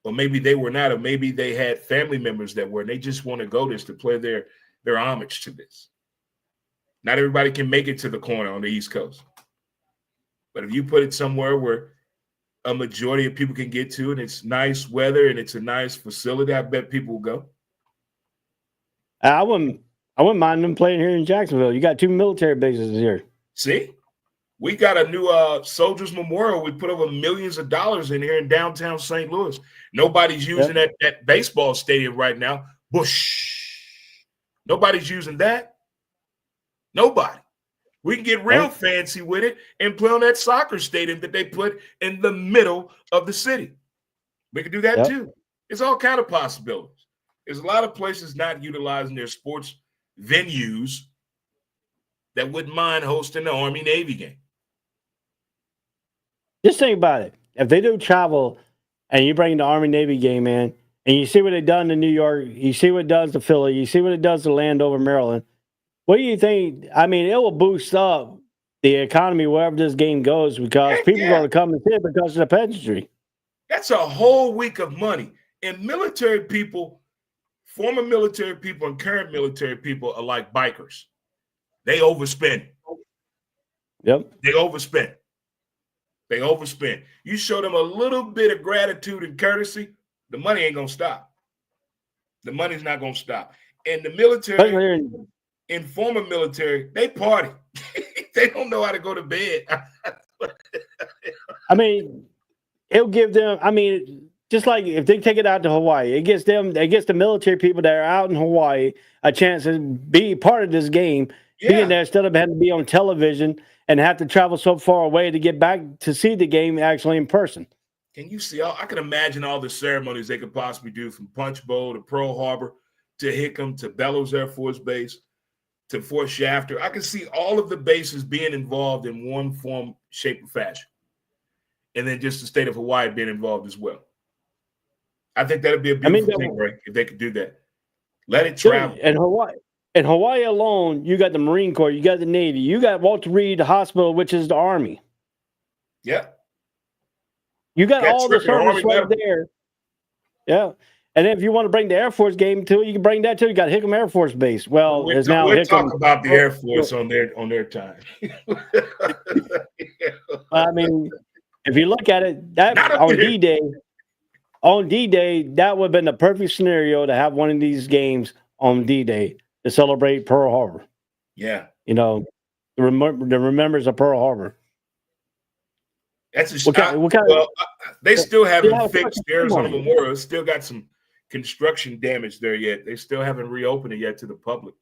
Or maybe they were not, or maybe they had family members that were, and they just want to go this to play their homage to this. Not everybody can make it to the corner on the East Coast. But if you put it somewhere where a majority of people can get to, and it's nice weather and it's a nice facility, I bet people will go. I wouldn't mind them playing here in Jacksonville. You got 2 military bases here. See? We got a new Soldiers Memorial. We put over millions of dollars in here in downtown St. Louis. Nobody's using that baseball stadium right now. Bush. Nobody's using that. Nobody. We can get real fancy with it and play on that soccer stadium that they put in the middle of the city. We can do that too. It's all kind of possibilities. There's a lot of places not utilizing their sports venues that wouldn't mind hosting the Army-Navy game. Just think about it. If they do travel and you bring the Army-Navy game in and you see what it done to New York, you see what it does to Philly, you see what it does to Landover, Maryland, what do you think? I mean, it will boost up the economy wherever this game goes because people are going to come and see it because of the pageantry. That's a whole week of money. And military people, former military people and current military people are like bikers. They overspend. Yep. They overspend. They overspend. You show them a little bit of gratitude and courtesy, the money ain't going to stop. The money's not going to stop. And the military, in former military, they party. They don't know how to go to bed. I mean, it'll give them, I mean, just like if they take it out to Hawaii, it gets the military people that are out in Hawaii a chance to be part of this game, being there instead of having to be on television and have to travel so far away to get back to see the game actually in person. Can you see? I can imagine all the ceremonies they could possibly do from Punch Bowl to Pearl Harbor to Hickam to Bellows Air Force Base to Fort Shafter. I can see all of the bases being involved in one form, shape, or fashion. And then just the state of Hawaii being involved as well. I think that'd be a beautiful thing, Ray, if they could do that. Let it travel. And Hawaii alone, you got the Marine Corps, you got the Navy, you got Walter Reed Hospital, which is the Army. Yeah. You got all the service right there. Yeah. And then if you want to bring the Air Force game too, you can bring that too. You got Hickam Air Force Base. Well, we'll talk about the Air Force on their time. I mean, if you look at it, that on D-Day, that would have been the perfect scenario to have one of these games on D-Day to celebrate Pearl Harbor. Yeah. You know, the remembers of Pearl Harbor. That's a they still haven't fixed the Arizona Memorial. It's still got some construction damage there yet. They still haven't reopened it yet to the public.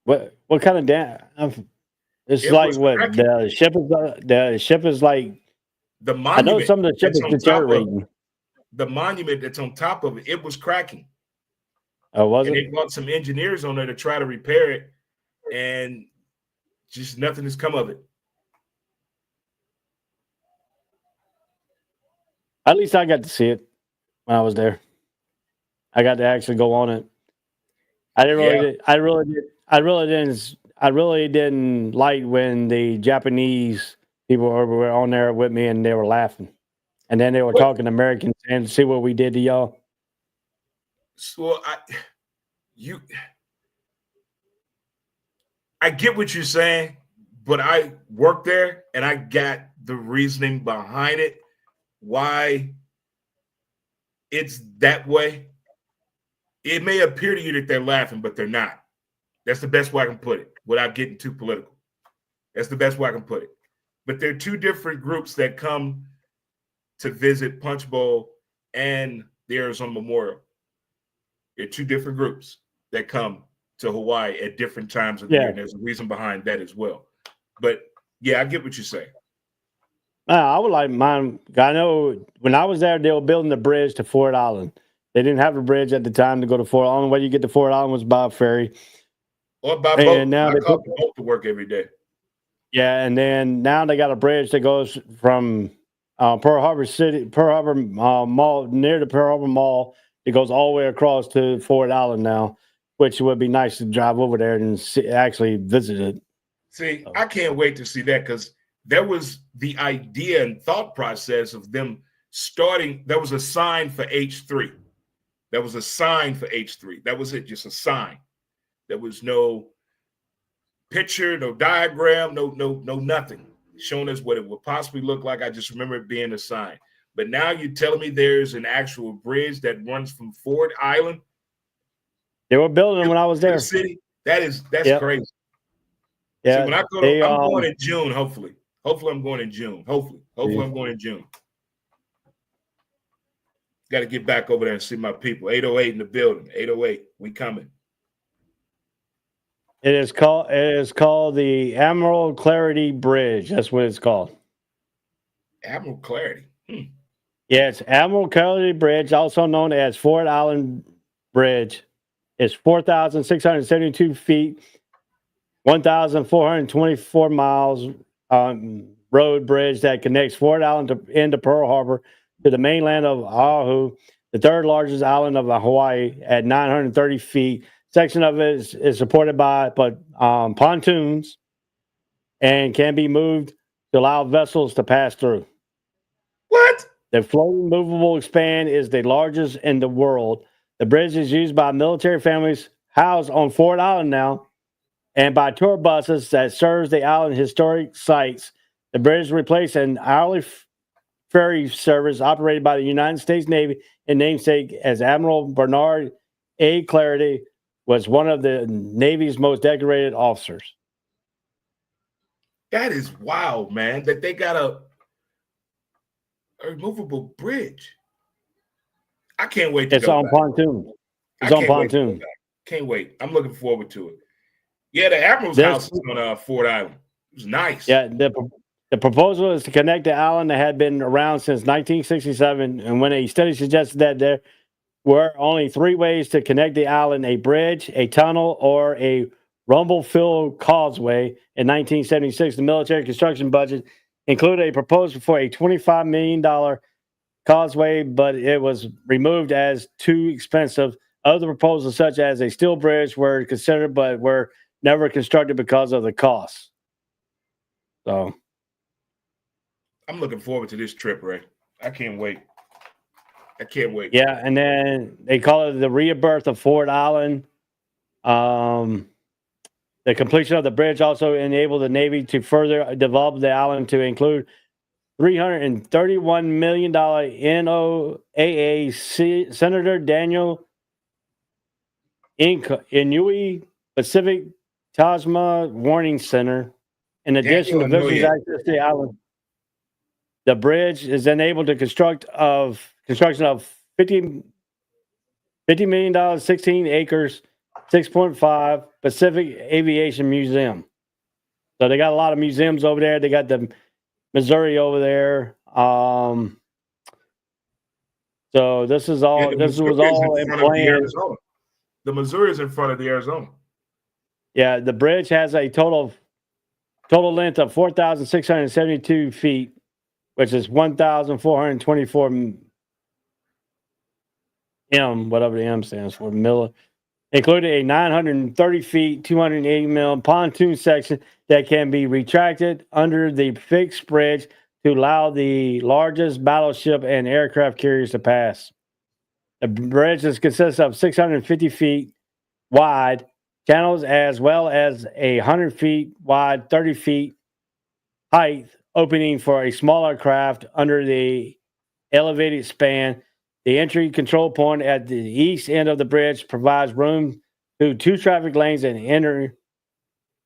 What kind of damage? It's like what the ship is like. The monument. I know some of the ship is deteriorating. The monument that's on top of it was cracking. Oh, was it? They brought some engineers on there to try to repair it, and just nothing has come of it. At least I got to see it when I was there. I got to actually go on it. I really didn't like when the Japanese people were on there with me and they were laughing. And then they were talking American and see what we did to y'all. So I get what you're saying, but I worked there and I got the reasoning behind it, why it's that way. It may appear to you that they're laughing, but they're not. That's the best way I can put it without getting too political. That's the best way I can put it. But there are two different groups that come to visit Punch Bowl and the Arizona Memorial. There are two different groups that come to Hawaii at different times of the year. And there's a reason behind that as well. But yeah, I get what you say. I would like mine. I know when I was there, they were building the bridge to Ford Island. They didn't have a bridge at the time to go to Ford Island. The only way you get to Ford Island was by ferry. Or by boat. Now I call the boat to work every day. Yeah, and then now they got a bridge that goes from Pearl Harbor Mall, near the Pearl Harbor Mall. It goes all the way across to Ford Island now, which would be nice to drive over there and actually visit it. See, I can't wait to see that because there was the idea and thought process of them starting. There was a sign for H3. There was a sign for H3. That was it, just a sign. There was no picture, no diagram, no nothing showing us what it would possibly look like. I just remember it being a sign. But now you're telling me there's an actual bridge that runs from Ford Island. They were building them when I was there. The city. That's crazy. Yeah. See, when I go to, I'm going in June, hopefully. Hopefully I'm going in June. Hopefully I'm going in June. Got to get back over there and see my people. 808 in the building. 808, we coming. It is called the Admiral Clarity Bridge. That's what it's called. Admiral Clarity. Yeah, it's Admiral Clarity Bridge, also known as Ford Island Bridge. It's 4,672 feet, 1,424 miles road bridge that connects Ford Island into Pearl Harbor to the mainland of Oahu, the third largest island of Hawaii at 930 feet. Section of it is supported by pontoons and can be moved to allow vessels to pass through. What? The floating movable span is the largest in the world. The bridge is used by military families housed on Ford Island now and by tour buses that serves the island historic sites. The bridge replaced an hourly ferry service operated by the United States Navy and namesake as Admiral Bernard A. Clarity was one of the Navy's most decorated officers. That is wild, man, that they got a removable bridge. I can't wait to It's go on back. pontoon. It's on pontoon. Can't wait. I'm looking forward to it. Yeah, the Admiral's house is on Ford Island. It was nice. Yeah, the proposal is to connect the island that had been around since 1967, and when a study suggested that there were only three ways to connect the island: a bridge, a tunnel, or a rumble-filled causeway. In 1976, the military construction budget included a proposal for a $25 million causeway, but it was removed as too expensive. Other proposals, such as a steel bridge, were considered but were never constructed because of the cost. So I'm looking forward to this trip, Ray. I can't wait. Yeah, and then they call it the rebirth of Ford Island. The completion of the bridge also enabled the Navy to further develop the island to include $331 million NOAA Senator Daniel Inouye Pacific Tajma Warning Center. In addition to visitors access to the island, the bridge is then able to construction of $50 million, 16 acres, 6.5 Pacific Aviation Museum. So they got a lot of museums over there. They got the Missouri over there. So this is all. This was all in plan. The Missouri is in front of the Arizona. Yeah, the bridge has a total length of 4,672 feet, which is 1,424 M, whatever the M stands for, milli. Including a 930 feet, 280 mil pontoon section that can be retracted under the fixed bridge to allow the largest battleship and aircraft carriers to pass. The bridge consists of 650 feet wide channels as well as 100 feet wide, 30 feet height opening for a smaller craft under the elevated span. The entry control point at the east end of the bridge provides room to two traffic lanes and enter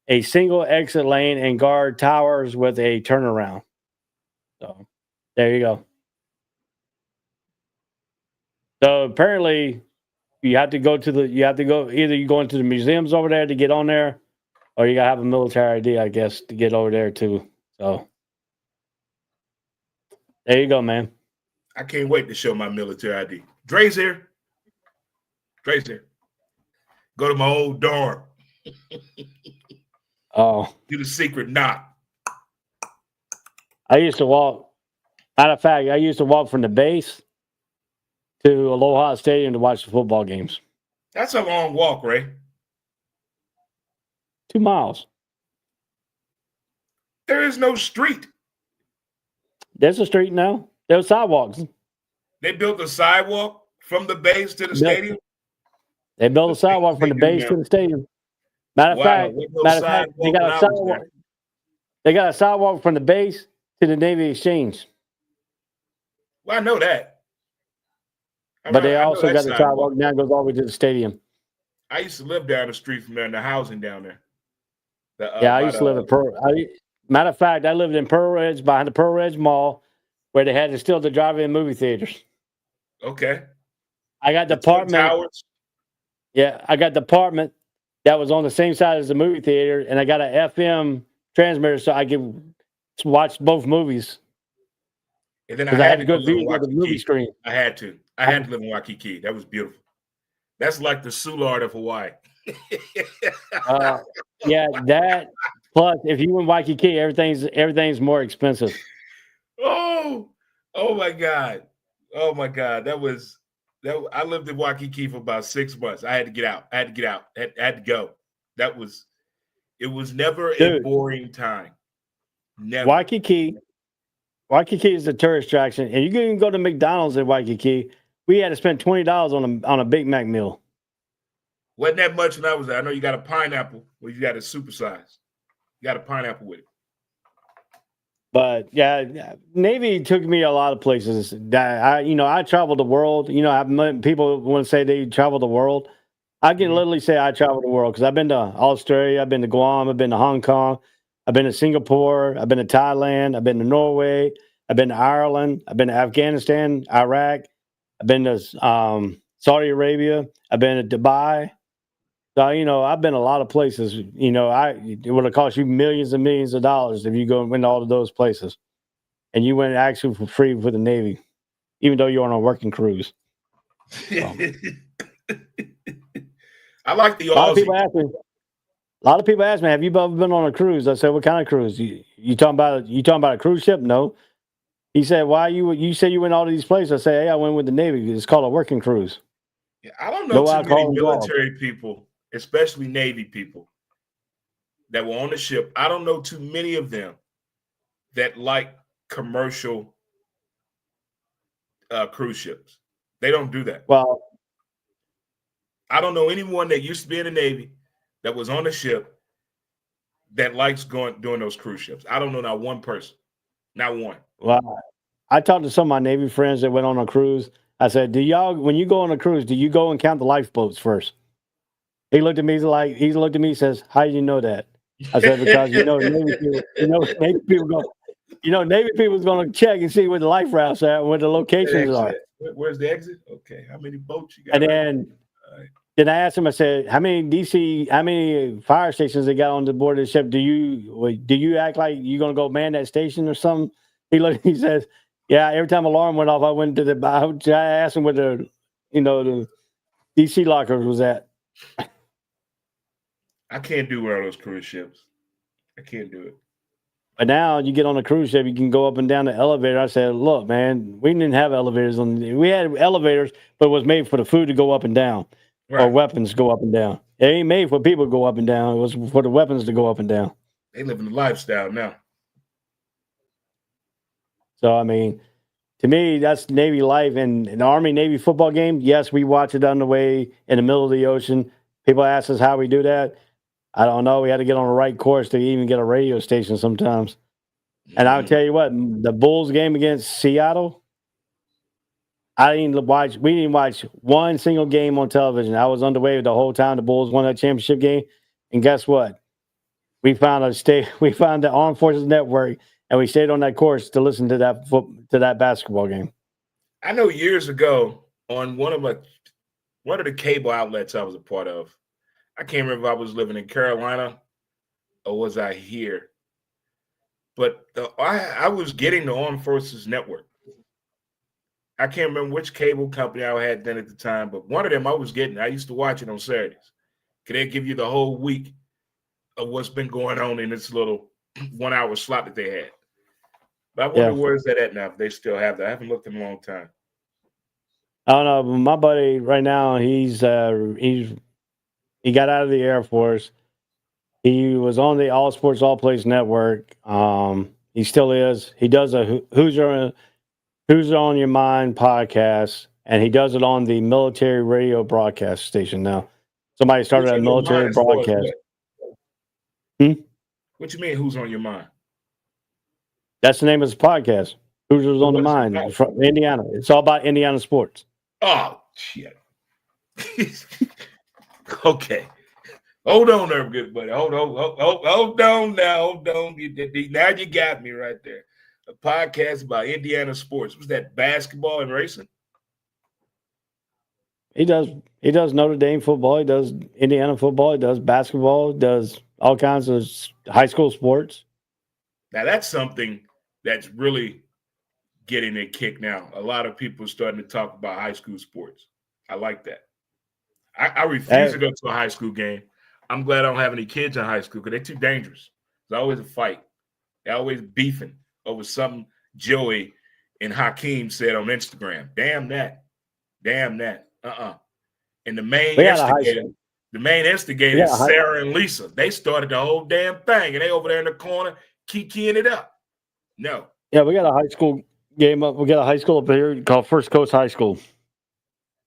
a single exit lane and guard towers with a turnaround. So there you go. So apparently You have to go either you go into the museums over there to get on there, or you gotta have a military ID, I guess, to get over there too. So there you go, man. I can't wait to show my military ID. Dre's here. Dre's here. Go to my old dorm. Oh, Do the secret knock. I used to walk. Matter of fact, I used to walk from the base to Aloha Stadium to watch the football games. That's a long walk, Ray. 2 miles. There is no street. There's a street now. There's sidewalks. They built a sidewalk from the base to the stadium. They built a sidewalk from the base to the stadium. Matter of fact, they got a sidewalk. They got a sidewalk from the base to the Navy Exchange. Well, I know that. But they also got the sidewalk now goes all the way to the stadium. I used to live down the street from there in the housing down there. I used to live in Pearl. Matter of fact, I lived in Pearl Ridge, behind the Pearl Ridge Mall, where they had still the drive-in movie theaters. Okay. I got the apartment. Towers. Yeah, I got the apartment that was on the same side as the movie theater, and I got an FM transmitter so I could watch both movies. And then I had a good view of the movie screen. I had to live in Waikiki. That was beautiful. That's like the Soulard of Hawaii. Yeah, that plus if you in Waikiki, everything's more expensive. Oh my God. I lived in Waikiki for about 6 months. I had to get out. I had to go. It was never a boring time. Never. Waikiki is a tourist attraction, and you can even go to McDonald's in Waikiki. We had to spend $20 on a Big Mac meal. Wasn't that much when I was there. I know you got a pineapple, well, you got a supersize. You got a pineapple with it. But yeah, Navy took me a lot of places. I traveled the world. People want to say they travel the world. I can literally say I traveled the world because I've been to Australia, I've been to Guam, I've been to Hong Kong, I've been to Singapore, I've been to Thailand, I've been to Norway, I've been to Ireland, I've been to Afghanistan, Iraq, I've been to Saudi Arabia, I've been to Dubai. So, I've been a lot of places. It would have cost you millions and millions of dollars if you go and went to all of those places. And you went actually for free for the Navy, even though you're on a working cruise. So. I like the Aussie. A lot of people ask me, have you ever been on a cruise? I said, what kind of cruise? You talking about a cruise ship? No. He said, why you say you went all of these places? I said, hey, I went with the Navy. It's called a working cruise. Yeah, I don't know too many military people, especially Navy people, that were on the ship. I don't know too many of them that like commercial cruise ships. They don't do that. Well, I don't know anyone that used to be in the Navy that was on the ship that likes doing those cruise ships. I don't know not one person, not one. Well, I talked to some of my Navy friends that went on a cruise. I said, when you go on a cruise, do you go and count the lifeboats first? He looked at me and says, how do you know that? I said, because Navy people's going to check and see where the life rafts are and where the locations are. Where's the exit? Okay. How many boats you got? And then I asked him, I said, how many fire stations they got on the board of the ship? Do you act like you're going to go man that station or something? He says, yeah, every time alarm went off, I went to I asked him where the DC lockers was at. I can't do one of those cruise ships. I can't do it. But now you get on a cruise ship, you can go up and down the elevator. I said, look, man, we didn't have elevators. We had elevators, but it was made for the food to go up and down, right, or weapons to go up and down. It ain't made for people to go up and down. It was for the weapons to go up and down. They live in the lifestyle now. So, I mean, to me, that's Navy life. And an Army-Navy football game, yes, we watch it on the way in the middle of the ocean. People ask us how we do that. I don't know. We had to get on the right course to even get a radio station sometimes. And I'll tell you what, the Bulls game against Seattle, we didn't watch one single game on television. I was underway the whole time the Bulls won that championship game. And guess what? We found the Armed Forces Network, and we stayed on that course to listen to that basketball game. I know years ago on one of my one of the cable outlets I was a part of. I can't remember if I was living in Carolina or was I here. But I was getting the Armed Forces Network. I can't remember which cable company I had then at the time, but one of them I was getting. I used to watch it on Saturdays. Could they give you the whole week of what's been going on in this little 1 hour slot that they had? But I wonder where's that at now, if they still have that. I haven't looked in a long time. I don't know. But my buddy right now, he got out of the Air Force. He was on the All Sports All Place Network. He still is. He does a Who's on Your Mind podcast, and he does it on the military radio broadcast station now. Somebody started a military broadcast. What you mean, who's on your mind? That's the name of his podcast. Who's on the Mind from Indiana. It's all about Indiana sports. Oh, shit. Okay. Hold on there, good buddy. Hold on now. Hold on. Now you got me right there. A podcast about Indiana sports. Was that basketball and racing? He does Notre Dame football. He does Indiana football. He does basketball. He does all kinds of high school sports. Now, that's something that's really getting a kick now. A lot of people are starting to talk about high school sports. I like that. I refuse to go to a high school game. I'm glad I don't have any kids in high school because they're too dangerous. There's always a fight. They're always beefing over something Joey and Hakeem said on Instagram. Damn that. And the main instigator is Sarah and Lisa. They started the whole damn thing, and they over there in the corner kikiing it up. No. Yeah, we got a high school game up. We got a high school up here called First Coast High School.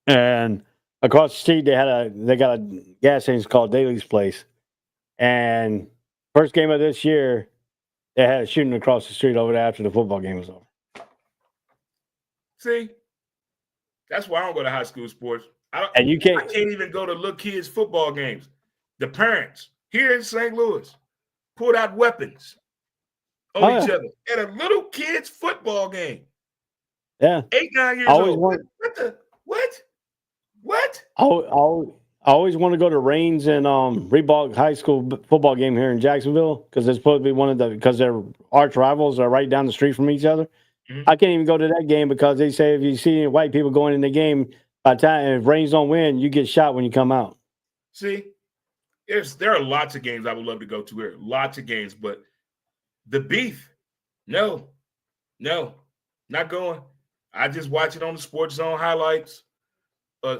And across the street, they got a gas station called Daly's Place. And first game of this year, they had a shooting across the street over there after the football game was over. See, that's why I don't go to high school sports. I can't even go to little kids' football games. The parents here in St. Louis pulled out weapons on each other at a little kids' football game. Yeah, 8, 9 years old. What? I always want to go to Rains and Reebok High School football game here in Jacksonville because it's supposed to be because their arch rivals are right down the street from each other. Mm-hmm. I can't even go to that game because they say if you see any white people going in the game, by the time if Rains don't win, you get shot when you come out. See, there are lots of games I would love to go to here. Lots of games, but the beef, no, not going. I just watch it on the Sports Zone highlights.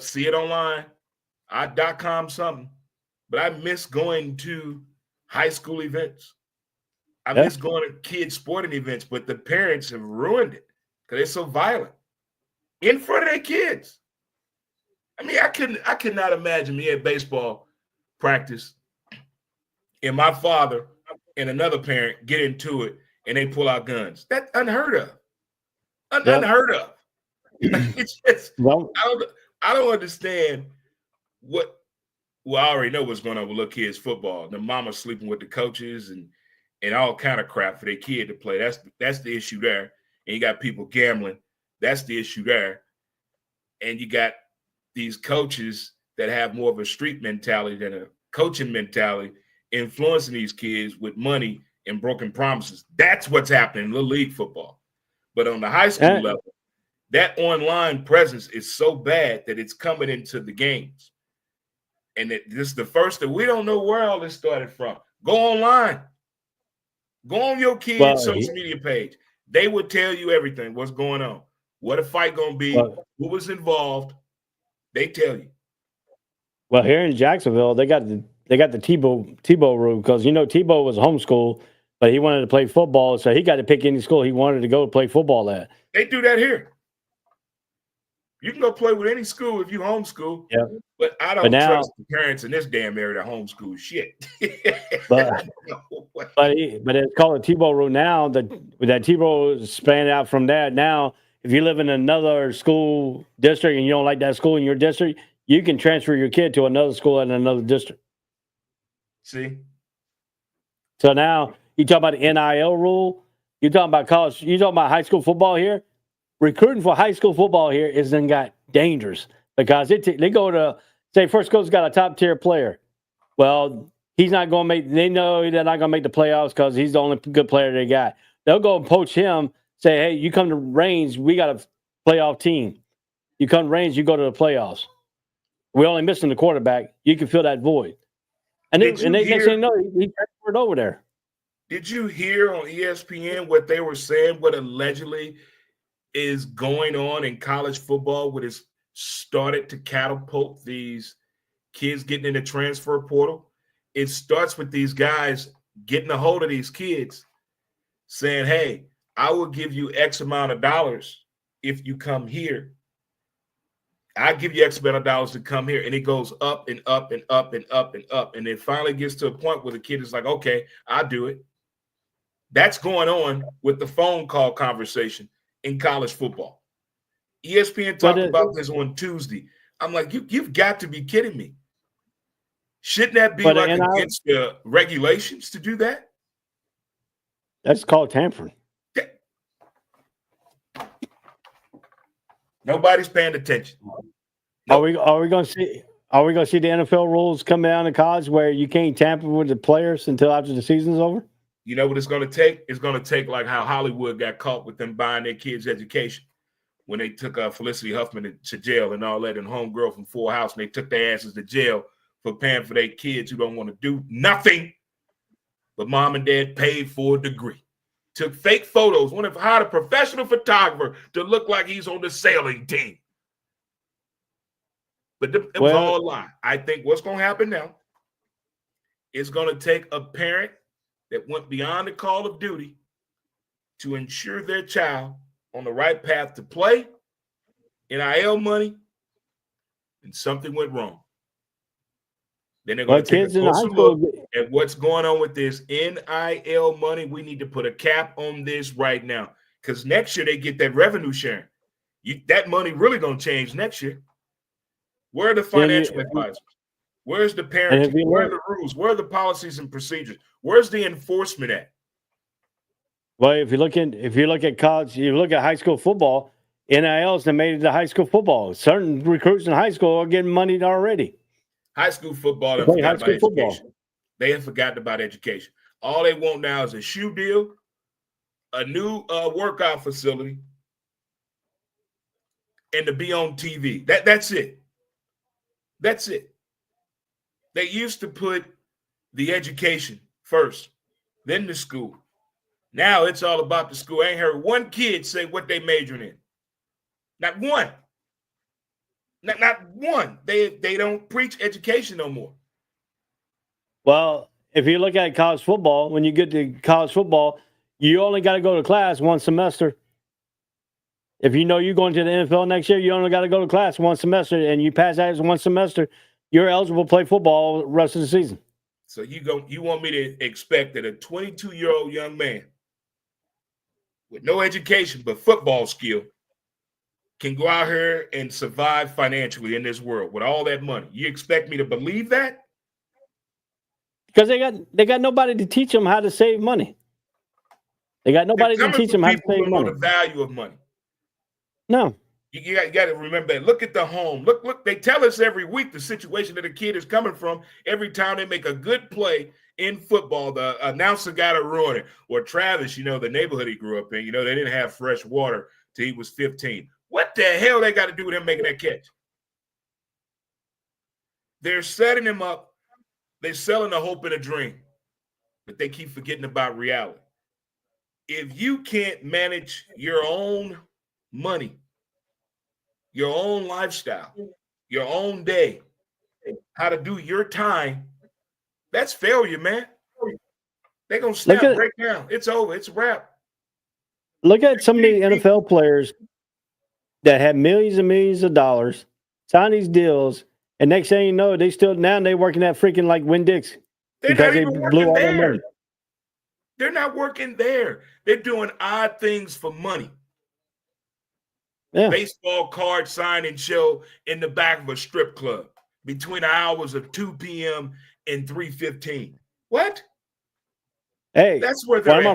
See it online, .com something. But I miss going to high school events. I miss going to kids' sporting events, but the parents have ruined it because they're so violent in front of their kids. I mean, I could not imagine me at baseball practice and my father and another parent get into it and they pull out guns. That's unheard of. Unheard of. It's just, I don't understand what. Well, I already know what's going on with little kids football. The mama sleeping with the coaches and all kind of crap for their kid to play. That's the issue there. And you got people gambling. That's the issue there. And you got these coaches that have more of a street mentality than a coaching mentality, influencing these kids with money and broken promises. That's what's happening in Little League football. But on the high school level, that online presence is so bad that it's coming into the games. And this is the first that we don't know where all this started from. Go online. Go on your kid's social media page. They will tell you everything, what's going on, what a fight going to be, who was involved. They tell you. Well, here in Jacksonville, they got the Tebow rule because Tebow was homeschooled, but he wanted to play football, so he got to pick any school he wanted to go play football at. They do that here. You can go play with any school if you homeschool. Yeah. But I don't trust the parents in this damn area to homeschool shit. but it's called a Tebow rule now. That Tebow is spanning out from that. Now, if you live in another school district and you don't like that school in your district, you can transfer your kid to another school in another district. See? So now you talk about the NIL rule. You talking about college. You talking about high school football here. Recruiting for high school football here is then got dangerous because they go to, say, First Coast got a top tier player. Well, he's not going to make. They know they're not going to make the playoffs because he's the only good player they got. They'll go and poach him. Say, hey, you come to Range, we got a playoff team. You come to Range, you go to the playoffs. We're only missing the quarterback. You can fill that void. And next thing you know, he transferred over there. Did you hear on ESPN what they were saying? What allegedly is going on in college football? What has started to catapult these kids getting in the transfer portal? It starts with these guys getting a hold of these kids, saying, "Hey, I will give you X amount of dollars if you come here. I give you X amount of dollars to come here." And it goes up and up and up and up and up. And it finally gets to a point where the kid is like, okay, I'll do it. That's going on with the phone call conversation in college football. ESPN talked about this on Tuesday. I'm like, you've got to be kidding me. Shouldn't that be like against the regulations to do that? That's called tampering. Nobody's paying attention. Nope. Are we going to see the NFL rules come down to college where you can't tamper with the players until after the season's over? You know what it's going to take? It's going to take like how Hollywood got caught with them buying their kids' education when they took Felicity Huffman to jail and all that, and homegirl from Full House, and they took their asses to jail for paying for their kids who don't want to do nothing, but mom and dad paid for a degree. Took fake photos. One of hired a professional photographer to look like he's on the sailing team. But it was all a lie. I think what's going to happen now is going to take a parent that went beyond the call of duty to ensure their child on the right path to play, NIL money, and something went wrong. Then they're going to take a closer look at what's going on with this NIL money. We need to put a cap on this right now, because next year they get that revenue sharing. That money really going to change next year. Where are the financial advisors? Where's the parenting? Where are the rules? Where are the policies and procedures? Where's the enforcement at? Well, if you look at college, you look at high school football, NILs that made it to high school football. Certain recruits in high school are getting money already. High school football, they have forgotten about education. They have forgotten about education. All they want now is a shoe deal, a new workout facility, and to be on TV. That's it. That's it. They used to put the education first, then the school. Now it's all about the school. I ain't heard one kid say what they majoring in. Not one. Not one. They don't preach education no more. Well, if you look at college football, when you get to college football, you only got to go to class one semester. If you know you're going to the NFL next year, you only got to go to class one semester, and you pass that as one semester, you're eligible to play football the rest of the season. So you want me to expect that a 22-year-old young man with no education but football skill can go out here and survive financially in this world with all that money? You expect me to believe that? Because they got nobody to teach them how to save money. They got nobody to teach them how to save money. Know the value of money. No. You got to remember that. Look at the home. Look. They tell us every week the situation that a kid is coming from. Every time they make a good play in football, the announcer got to ruin it. Or Travis, the neighborhood he grew up in, they didn't have fresh water till he was 15. What the hell they got to do with him making that catch? They're setting him up. They're selling a hope and a dream, but they keep forgetting about reality. If you can't manage your own money, your own lifestyle, your own day, how to do your time, that's failure, man. They're going to snap right now. It's over. It's a wrap. Look at some of the NFL players that have millions and millions of dollars, sign these deals, and next thing you know, they working at freaking like Winn-Dixie. They're not even working there. They're not working there. They're doing odd things for money. Yeah. Baseball card signing show in the back of a strip club between the hours of 2 p.m. and 3:15. What? Hey, that's where they're one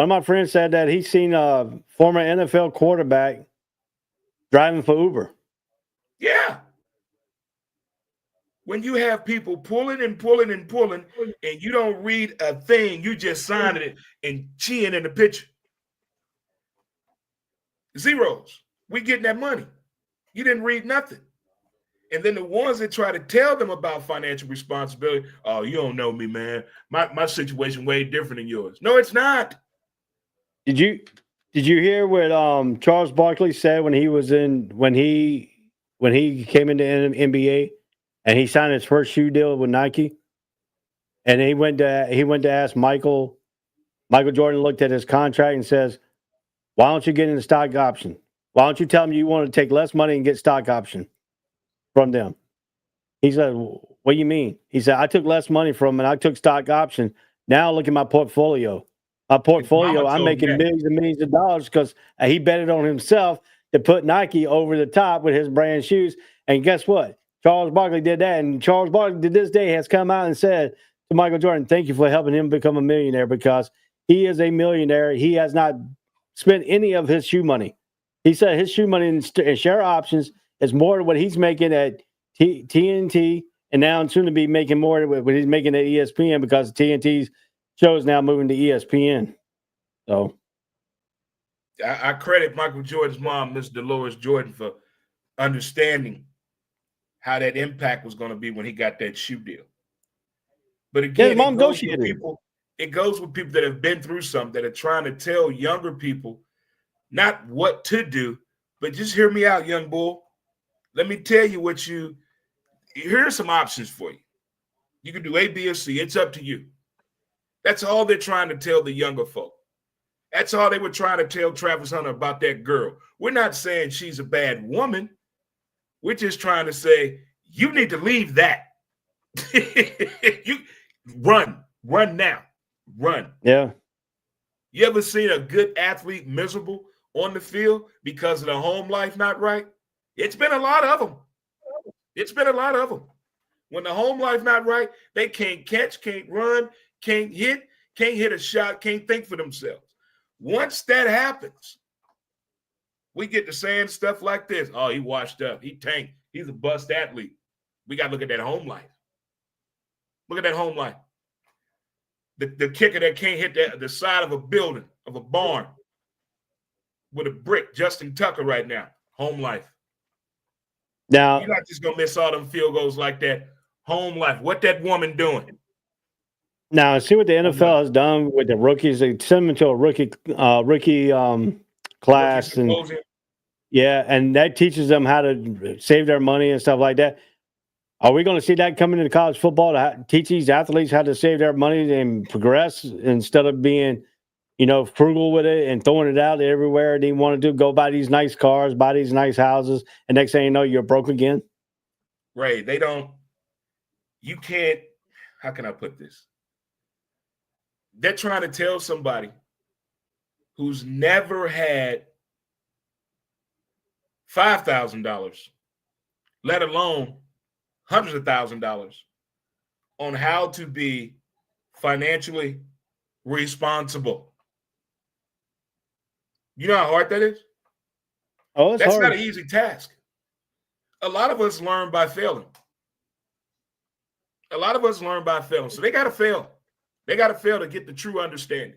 of my friends said that he's seen a former NFL quarterback driving for Uber. Yeah. When you have people pulling and pulling and pulling, and you don't read a thing, you just signing it and cheering in the picture. Zeros. We getting that money. You didn't read nothing. And then the ones that try to tell them about financial responsibility, oh, you don't know me, man. My situation way different than yours. No, it's not. Did you hear what Charles Barkley said when he came into NBA and he signed his first shoe deal with Nike? And he went to ask Michael. Michael Jordan looked at his contract and says, "Why don't you get in the stock option? Why don't you tell them you want to take less money and get stock option from them?" He said, "What do you mean?" He said, "I took less money from them and I took stock option. Now look at my portfolio. My portfolio, I'm making millions and millions of dollars because he bet it on himself to put Nike over the top with his brand shoes. And guess what? Charles Barkley did that. And Charles Barkley to this day has come out and said to Michael Jordan, thank you for helping him become a millionaire because he is a millionaire. He has not spent any of his shoe money. He said his shoe money and share options is more than what he's making at TNT and now soon to be making more than what he's making at ESPN because TNT's show is now moving to ESPN. So I credit Michael Jordan's mom, Miss Dolores Jordan, for understanding how that impact was going to be when he got that shoe deal. But again, it goes with people that have been through something, that are trying to tell younger people not what to do, but just hear me out, young bull. Let me tell you here's some options for you. You can do A, B, or C. It's up to you. That's all they're trying to tell the younger folk. That's all they were trying to tell Travis Hunter about that girl. We're not saying she's a bad woman. We're just trying to say, you need to leave that. You run now. Run. Yeah. You ever seen a good athlete miserable on the field because of the home life not right? It's been a lot of them. When the home life not right, they can't catch, can't run, can't hit a shot, can't think for themselves. Once that happens, we get to saying stuff like this. Oh, he washed up. He tanked. He's a bust athlete. We got to look at that home life. Look at that home life. The kicker that can't hit the side of a building, of a barn, with a brick, Justin Tucker right now. Home life. Now, you're not just going to miss all them field goals like that. Home life. What that woman doing? Now, see what the NFL has done with the rookies. They send them to a rookie class, and that teaches them how to save their money and stuff like that. Are we going to see that coming into college football to teach these athletes how to save their money and progress instead of being, frugal with it and throwing it out everywhere they want to do? Go buy these nice cars, buy these nice houses, and next thing you know, you're broke again. Right? You can't. How can I put this? They're trying to tell somebody who's never had $5,000, let alone hundreds of $1,000s, on how to be financially responsible. You know how hard that is? Oh, that's hard. Not an easy task. A lot of us learn by failing. So they got to fail. They got to fail to get the true understanding,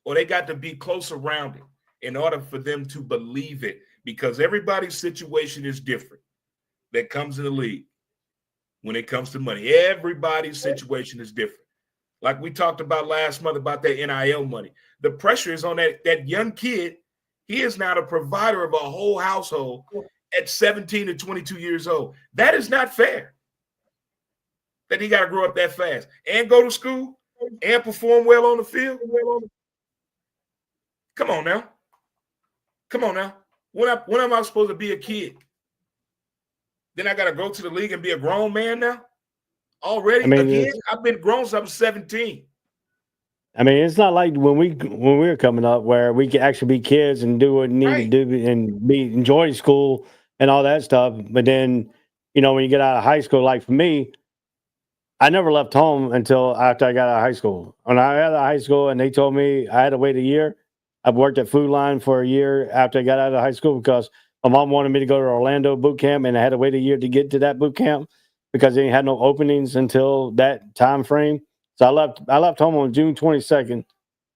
or they got to be close around it in order for them to believe it, because everybody's situation is different that comes in the league when it comes to money. Everybody's situation is different. Like we talked about last month about that NIL money. The pressure is on that young kid. He is now the provider of a whole household at 17 to 22 years old. That is not fair that he got to grow up that fast and go to school and perform well on the field. Come on now. When am I supposed to be a kid? Then I got to go to the league and be a grown man now? Already? Again? I've been grown since I was 17. I mean, it's not like when we were coming up where we could actually be kids and do what we need to do and be enjoying school and all that stuff. But then, when you get out of high school, like for me, I never left home until after I got out of high school. When I got out of high school and they told me I had to wait a year, I've worked at Food Line for a year after I got out of high school because My mom wanted me to go to Orlando boot camp, and I had to wait a year to get to that boot camp because they had no openings until that time frame. So I left home on June 22nd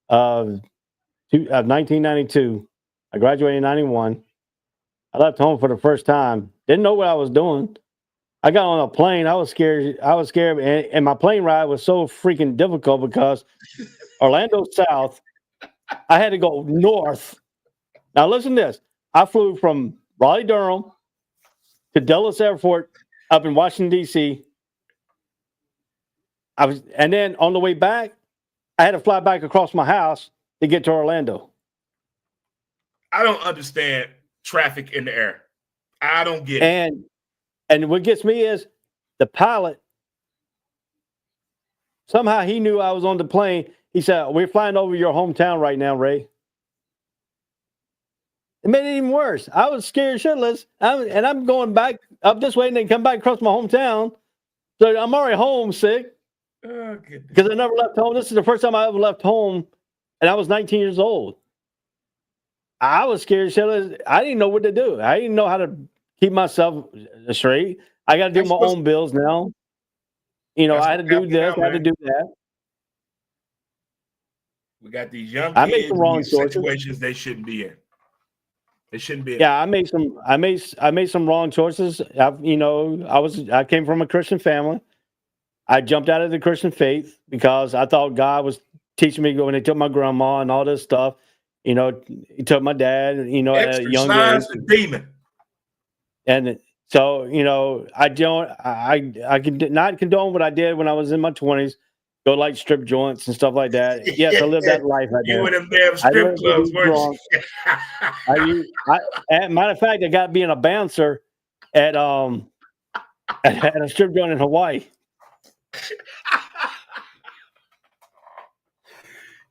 of 1992. I graduated in 91. I left home for the first time. Didn't know what I was doing. I got on a plane. I was scared. And my plane ride was so freaking difficult because Orlando South, I had to go north. Now listen to this. I flew from Raleigh, Durham to Dulles Airport up in Washington, D.C. And then on the way back, I had to fly back across my house to get to Orlando. I don't understand traffic in the air. I don't get it. And what gets me is the pilot, somehow he knew I was on the plane. He said, "We're flying over your hometown right now, Ray." It made it even worse. I was scared shitless. I'm going back up this way and then come back across my hometown. So I'm already homesick because I never left home. This is the first time I ever left home, and I was 19 years old. I was scared shitless. I didn't know what to do. I didn't know how to keep myself straight. I got to do my own bills now. You know, I had to do this, I had to do that. We got these young kids in these situations they shouldn't be in. They shouldn't be in. Yeah, I made some wrong choices. I came from a Christian family. I jumped out of the Christian faith because I thought God was teaching me when they took my grandma and all this stuff. You know, he took my dad, at a young age. The demon. And so, I can not condone what I did when I was in my 20s, go like strip joints and stuff like that. Yes, I lived that life. You in them damn strip clubs, weren't you? Matter of fact, I got being a bouncer at a strip joint in Hawaii.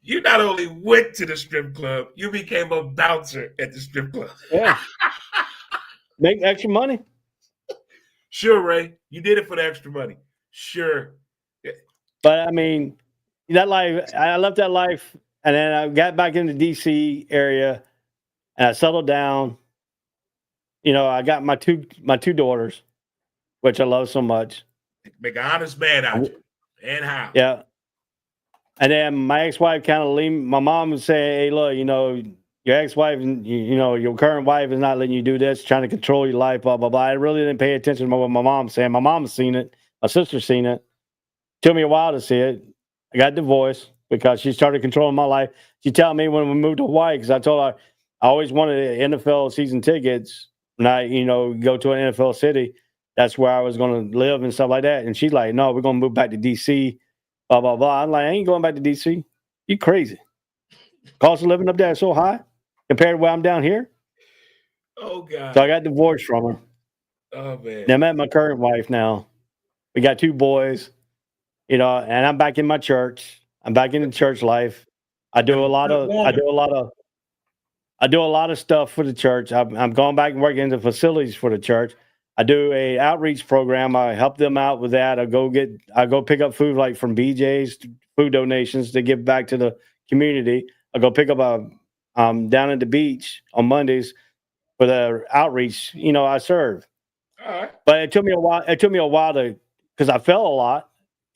You not only went to the strip club, you became a bouncer at the strip club. Yeah. Make extra money. Sure, Ray. You did it for the extra money. Sure. Yeah. But I mean, that life, I left that life and then I got back in the DC area and I settled down. I got my two daughters, which I love so much. Make an honest man out of you. And how? Yeah. And then my ex-wife kind of my mom would say, "Hey, look, your ex-wife and your current wife is not letting you do this, trying to control your life, blah, blah, blah." I really didn't pay attention to what my mom's saying. My mom's seen it. My sister's seen it. Took me a while to see it. I got divorced because she started controlling my life. She told me when we moved to Hawaii, because I told her I always wanted NFL season tickets when I, go to an NFL city. That's where I was going to live and stuff like that. And she's like, "No, we're going to move back to D.C., blah, blah, blah." I'm like, "I ain't going back to D.C. You crazy. Cost of living up there is so high compared to where I'm down here." Oh, God. So I got divorced from her. Oh, man. And I met my current wife now. We got 2 boys, and I'm back in my church. I'm back in the church life. I do a lot of stuff for the church. I'm going back and working in the facilities for the church. I do a outreach program. I help them out with that. I go pick up food like from BJ's, food donations to give back to the community. I go pick up down at the beach on Mondays for the outreach. I serve. All right. But it took me a while because I fell a lot.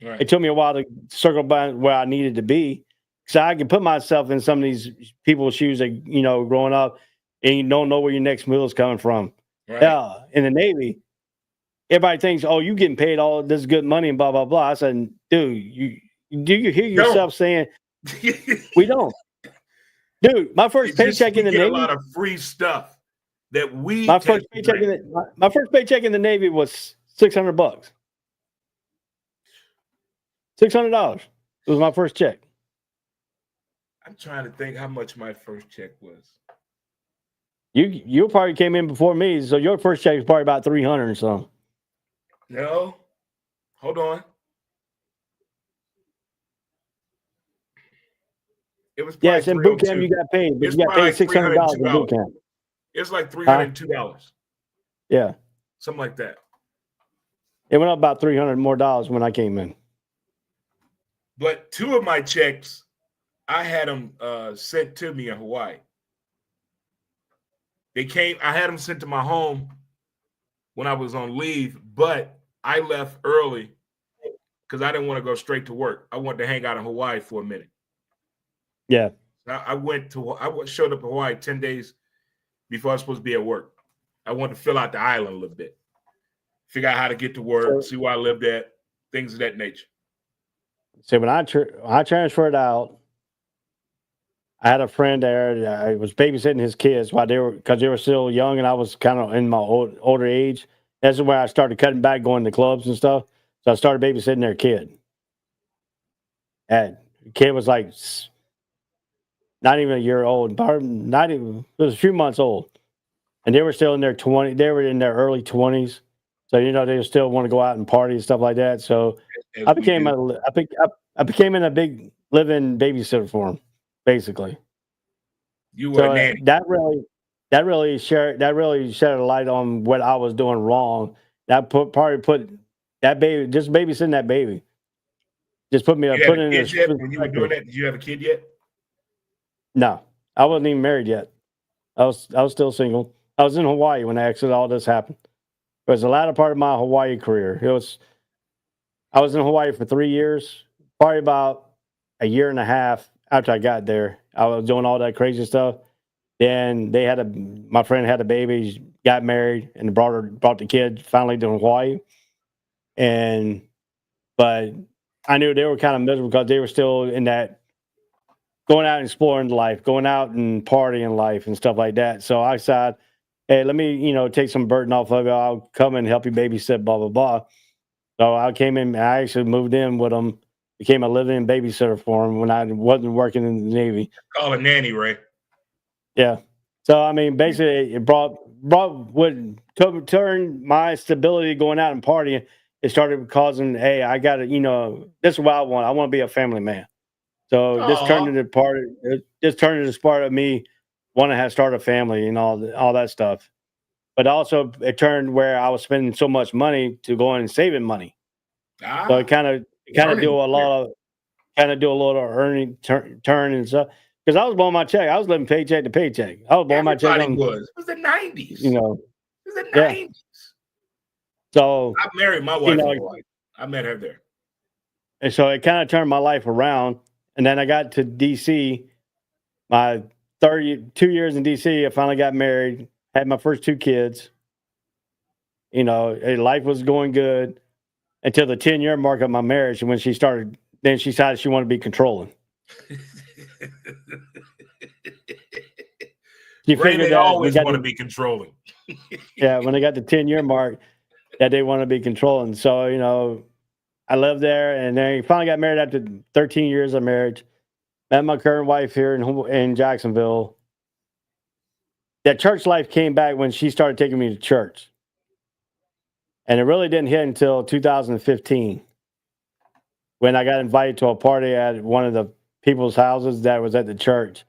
Right. It took me a while to circle back where I needed to be. So I can put myself in some of these people's shoes that, growing up and you don't know where your next meal is coming from. Right. Yeah. In the Navy, everybody thinks, "Oh, you getting paid all this good money and blah, blah, blah." I said, "Dude, do you hear yourself saying we don't?" Dude, my first paycheck in the Navy. A lot of free stuff that we. My first paycheck in the Navy was $600. $600 was my first check. I'm trying to think how much my first check was. You probably came in before me, so your first check was probably about 300 or something. No, hold on. It was yes, in boot camp you got paid, but you got paid $600 in boot camp. It's like $302. Yeah, something like that. It went up about $300 more when I came in. But 2 of my checks, I had them sent to me in Hawaii. They came. I had them sent to my home when I was on leave, but I left early because I didn't want to go straight to work. I wanted to hang out in Hawaii for a minute. Yeah. I showed up in Hawaii 10 days before I was supposed to be at work. I wanted to fill out the island a little bit, figure out how to get to work, see where I lived at, things of that nature. So when I transferred out, I had a friend there. I was babysitting his kids while because they were still young, and I was kind of in my older age. That's where I started cutting back, going to clubs and stuff. So I started babysitting their kid. And the kid was like not even a year old, not even, it was a few months old, and they were still in their 20s. They were in their early 20s, so they still want to go out and party and stuff like that. So I became in a big live-in babysitter for him, basically. You were a nanny. That really shed a light on what I was doing wrong. That put that baby, just babysitting that baby, just put me When you were doing that, did you have a kid yet? No, I wasn't even married yet. I was still single. I was in Hawaii when all this happened. It was the latter part of my Hawaii career. I was in Hawaii for 3 years, probably about a year and a half after I got there. I was doing all that crazy stuff. Then my friend had a baby, got married, and brought the kid finally to Hawaii. But I knew they were kind of miserable because they were still in that going out and exploring life, going out and partying life and stuff like that. So I decided, hey, let me, take some burden off of it. I'll come and help you babysit, blah, blah, blah. So I came in, I actually moved in with them, became a living babysitter for him when I wasn't working in the Navy. Call a nanny, Ray. Yeah. So, I mean, basically it brought what turned my stability going out and partying. It started causing, hey, I got to, this is what I want. I want to be a family man. So this turned into part of me wanting to start a family and all that stuff. But also it turned where I was spending so much money to go in and saving money. So it kind of do a lot of earning turn and stuff. Because I was blowing my check. I was living paycheck to paycheck. I was blowing my check. It was the 90s. It was the 90s. Yeah. So I married my wife. I met her there. And so it kind of turned my life around. And then I got to DC, my 2 years in DC. I finally got married, had my first 2 kids. Life was going good until the 10-year mark of my marriage. And when she decided she wanted to be controlling. You figured they always want to be controlling. Yeah, when they got the 10-year mark, that they want to be controlling. So, I lived there, and then finally got married after 13 years of marriage. Met my current wife here in Jacksonville. That church life came back when she started taking me to church. And it really didn't hit until 2015 when I got invited to a party at one of the people's houses that was at the church.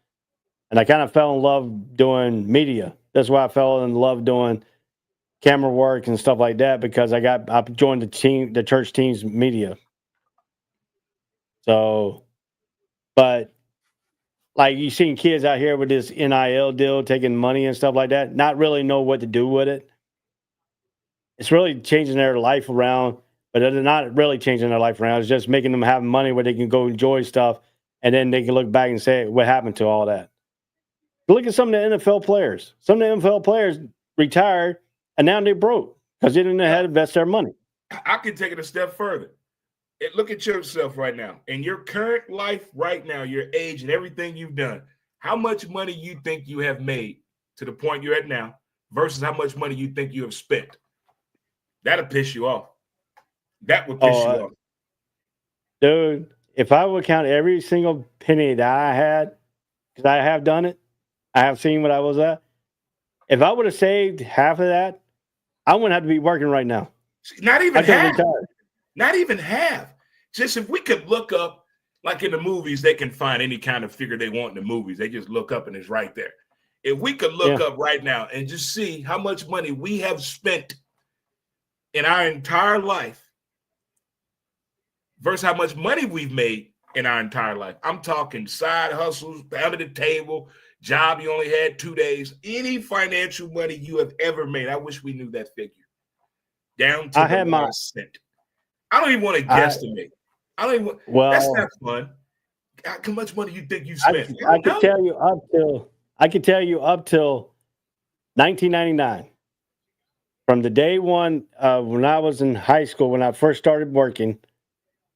And I kind of fell in love doing media. That's why I fell in love doing camera work and stuff like that, because I joined the church team's media. So, but like you seen kids out here with this NIL deal, taking money and stuff like that, not really know what to do with it. It's really changing their life around, but they're not really changing their life around. It's just making them have money where they can go enjoy stuff, and then they can look back and say, what happened to all that? Look at some of the NFL players. Some of the NFL players retired, and now they're broke because they didn't know how to invest their money. I can take it a step further. Look at yourself right now. In your current life right now, your age and everything you've done, how much money you think you have made to the point you're at now versus how much money you think you have spent. That'll piss you off. That would piss you off. Dude, if I would count every single penny that I had, because I have done it, I have seen what I was at. If I would have saved half of that, I wouldn't have to be working right now. Not even half. Not even half. Just if we could look up, like in the movies, they can find any kind of figure they want in the movies. They just look up and it's right there. If we could look up right now and just see how much money we have spent in our entire life versus how much money we've made in our entire life. I'm talking side hustles, under the table, job you only had 2 days, any financial money you have ever made. I wish we knew that figure. Down to the last cent. I don't even want to guesstimate. I don't even that's not fun. How much money you think you spent? I can tell you up till 1999. From the day one when I was in high school, when I first started working,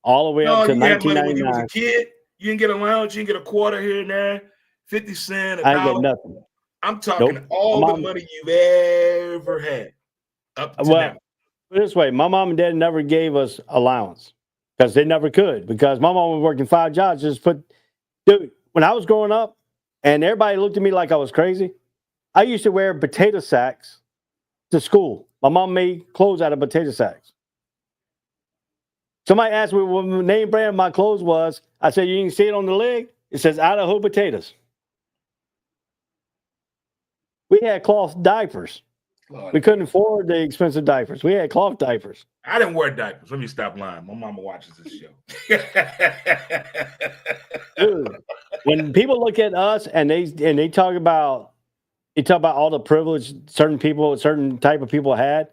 all the way up to 1999. When you was a kid, you didn't get a allowance, you didn't get a quarter here and there, 50 cents, $1. I ain't get nothing. I'm talking all the money you've ever had up to now. This way, my mom and dad never gave us allowance because they never could, because my mom was working 5 jobs. Dude, when I was growing up and everybody looked at me like I was crazy, I used to wear potato sacks to school. My mom made clothes out of potato sacks. Somebody asked me what the name brand of my clothes was. I said, you can see it on the leg. It says Idaho Potatoes. We had cloth diapers. We couldn't afford the expensive diapers. We had cloth diapers. I didn't wear diapers. Let me stop lying. My mama watches this show. Dude, when people look at us and they talk about all the privilege certain type of people had,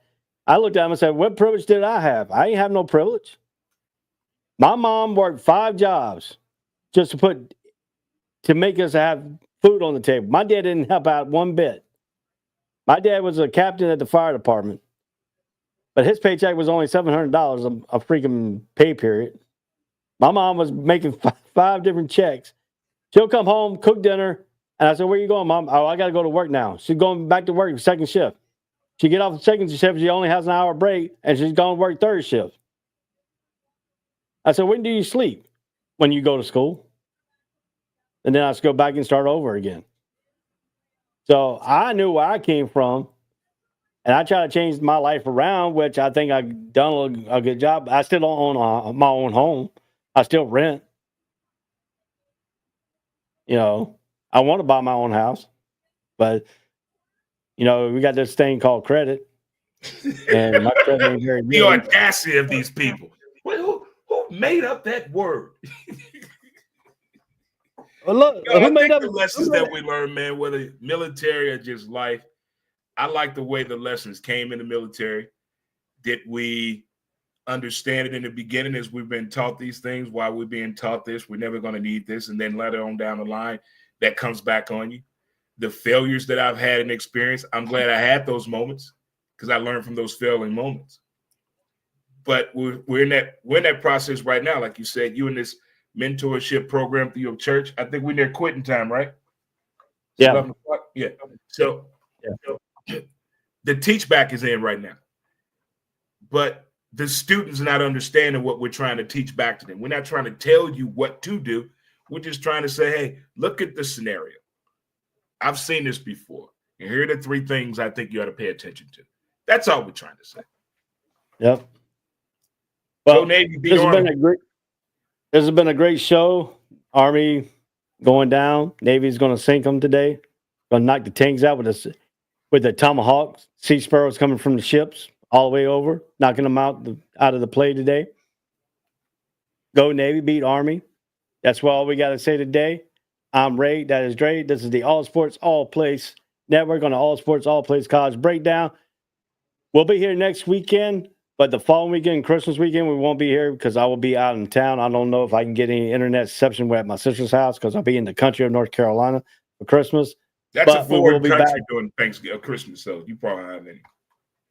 I looked at them and said, what privilege did I have? I ain't have no privilege. My mom worked 5 jobs just to make us have food on the table. My dad didn't help out one bit. My dad was a captain at the fire department, but his paycheck was only $700 a freaking pay period. My mom was making 5 different checks. She'll come home, cook dinner, and I said, where you going, Mom? Oh, I got to go to work now. She's going back to work, second shift. She get off the second shift, she only has an hour break, and she's going to work third shift. I said, when do you sleep? When you go to school. And then I just go back and start over again. So I knew where I came from, and I try to change my life around, which I think I've done a good job. I still don't own my own home. I still rent. You know, I want to buy my own house, but, you know, we got this thing called credit. And my credit ain't very good. The audacity of these people. Who made up that word? Well, look, who made up the lessons that we learned, man, whether military or just life? I like the way the lessons came in the military. Did we understand it in the beginning as we've been taught these things? Why we're being taught this? We're never going to need this. And then later on down the line, that comes back on you. The failures that I've had and experienced, I'm glad I had those moments because I learned from those failing moments. But we're in that process right now. Like you said, you in this mentorship program through your church. I think we're near quitting time, right? Yeah. Yeah. So the teach back is in right now. But the students are not understanding what we're trying to teach back to them. We're not trying to tell you what to do. We're just trying to say, hey, look at the scenario. I've seen this before. And here are the 3 things I think you ought to pay attention to. That's all we're trying to say. Yep. Well, Navy, this has been a great show. Army going down. Navy's going to sink them today. Going to knock the tanks out with the Tomahawks. Sea Sparrows coming from the ships all the way over, knocking them out of the play today. Go Navy, beat Army. That's all we got to say today. I'm Ray. That is Dre. This is the All Sports All Place Network on the All Sports All Place College Breakdown. We'll be here next weekend. But the following weekend, Christmas weekend, we won't be here because I will be out in town. I don't know if I can get any internet reception at my sister's house because I'll be in the country of North Carolina for Christmas. That's a foreign country during Thanksgiving, Christmas, so you probably don't have any.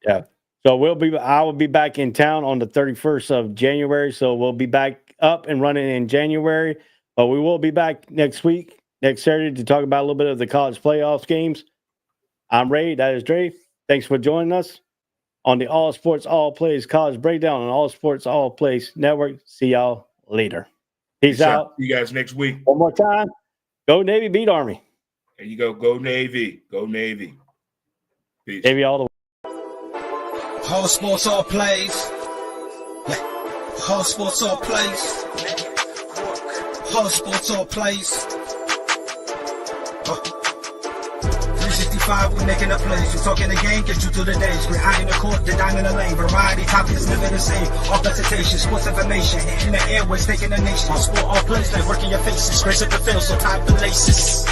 Yeah. So I will be back in town on the 31st of January. So we'll be back up and running in January. But we will be back next week, next Saturday, to talk about a little bit of the college playoffs games. I'm Ray. That is Dre. Thanks for joining us on the All Sports All Plays College Breakdown on All Sports All Plays Network. See y'all later. Peace out. See you guys next week. One more time. Go Navy, beat Army. There you go. Go Navy. Go Navy. Peace. Navy all the way. All Sports All Plays. All Sports All Plays. All Sports All Plays. 365, we're making a place. We're talking the game, get you through the days. We're high in the court, the dime in the lane. Variety, topics, living the same. All presentation, sports information. In the airways, taking the nation. All sport, all plays, like working your faces. Grace at the field, so tie the laces.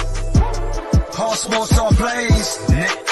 All sports, all plays.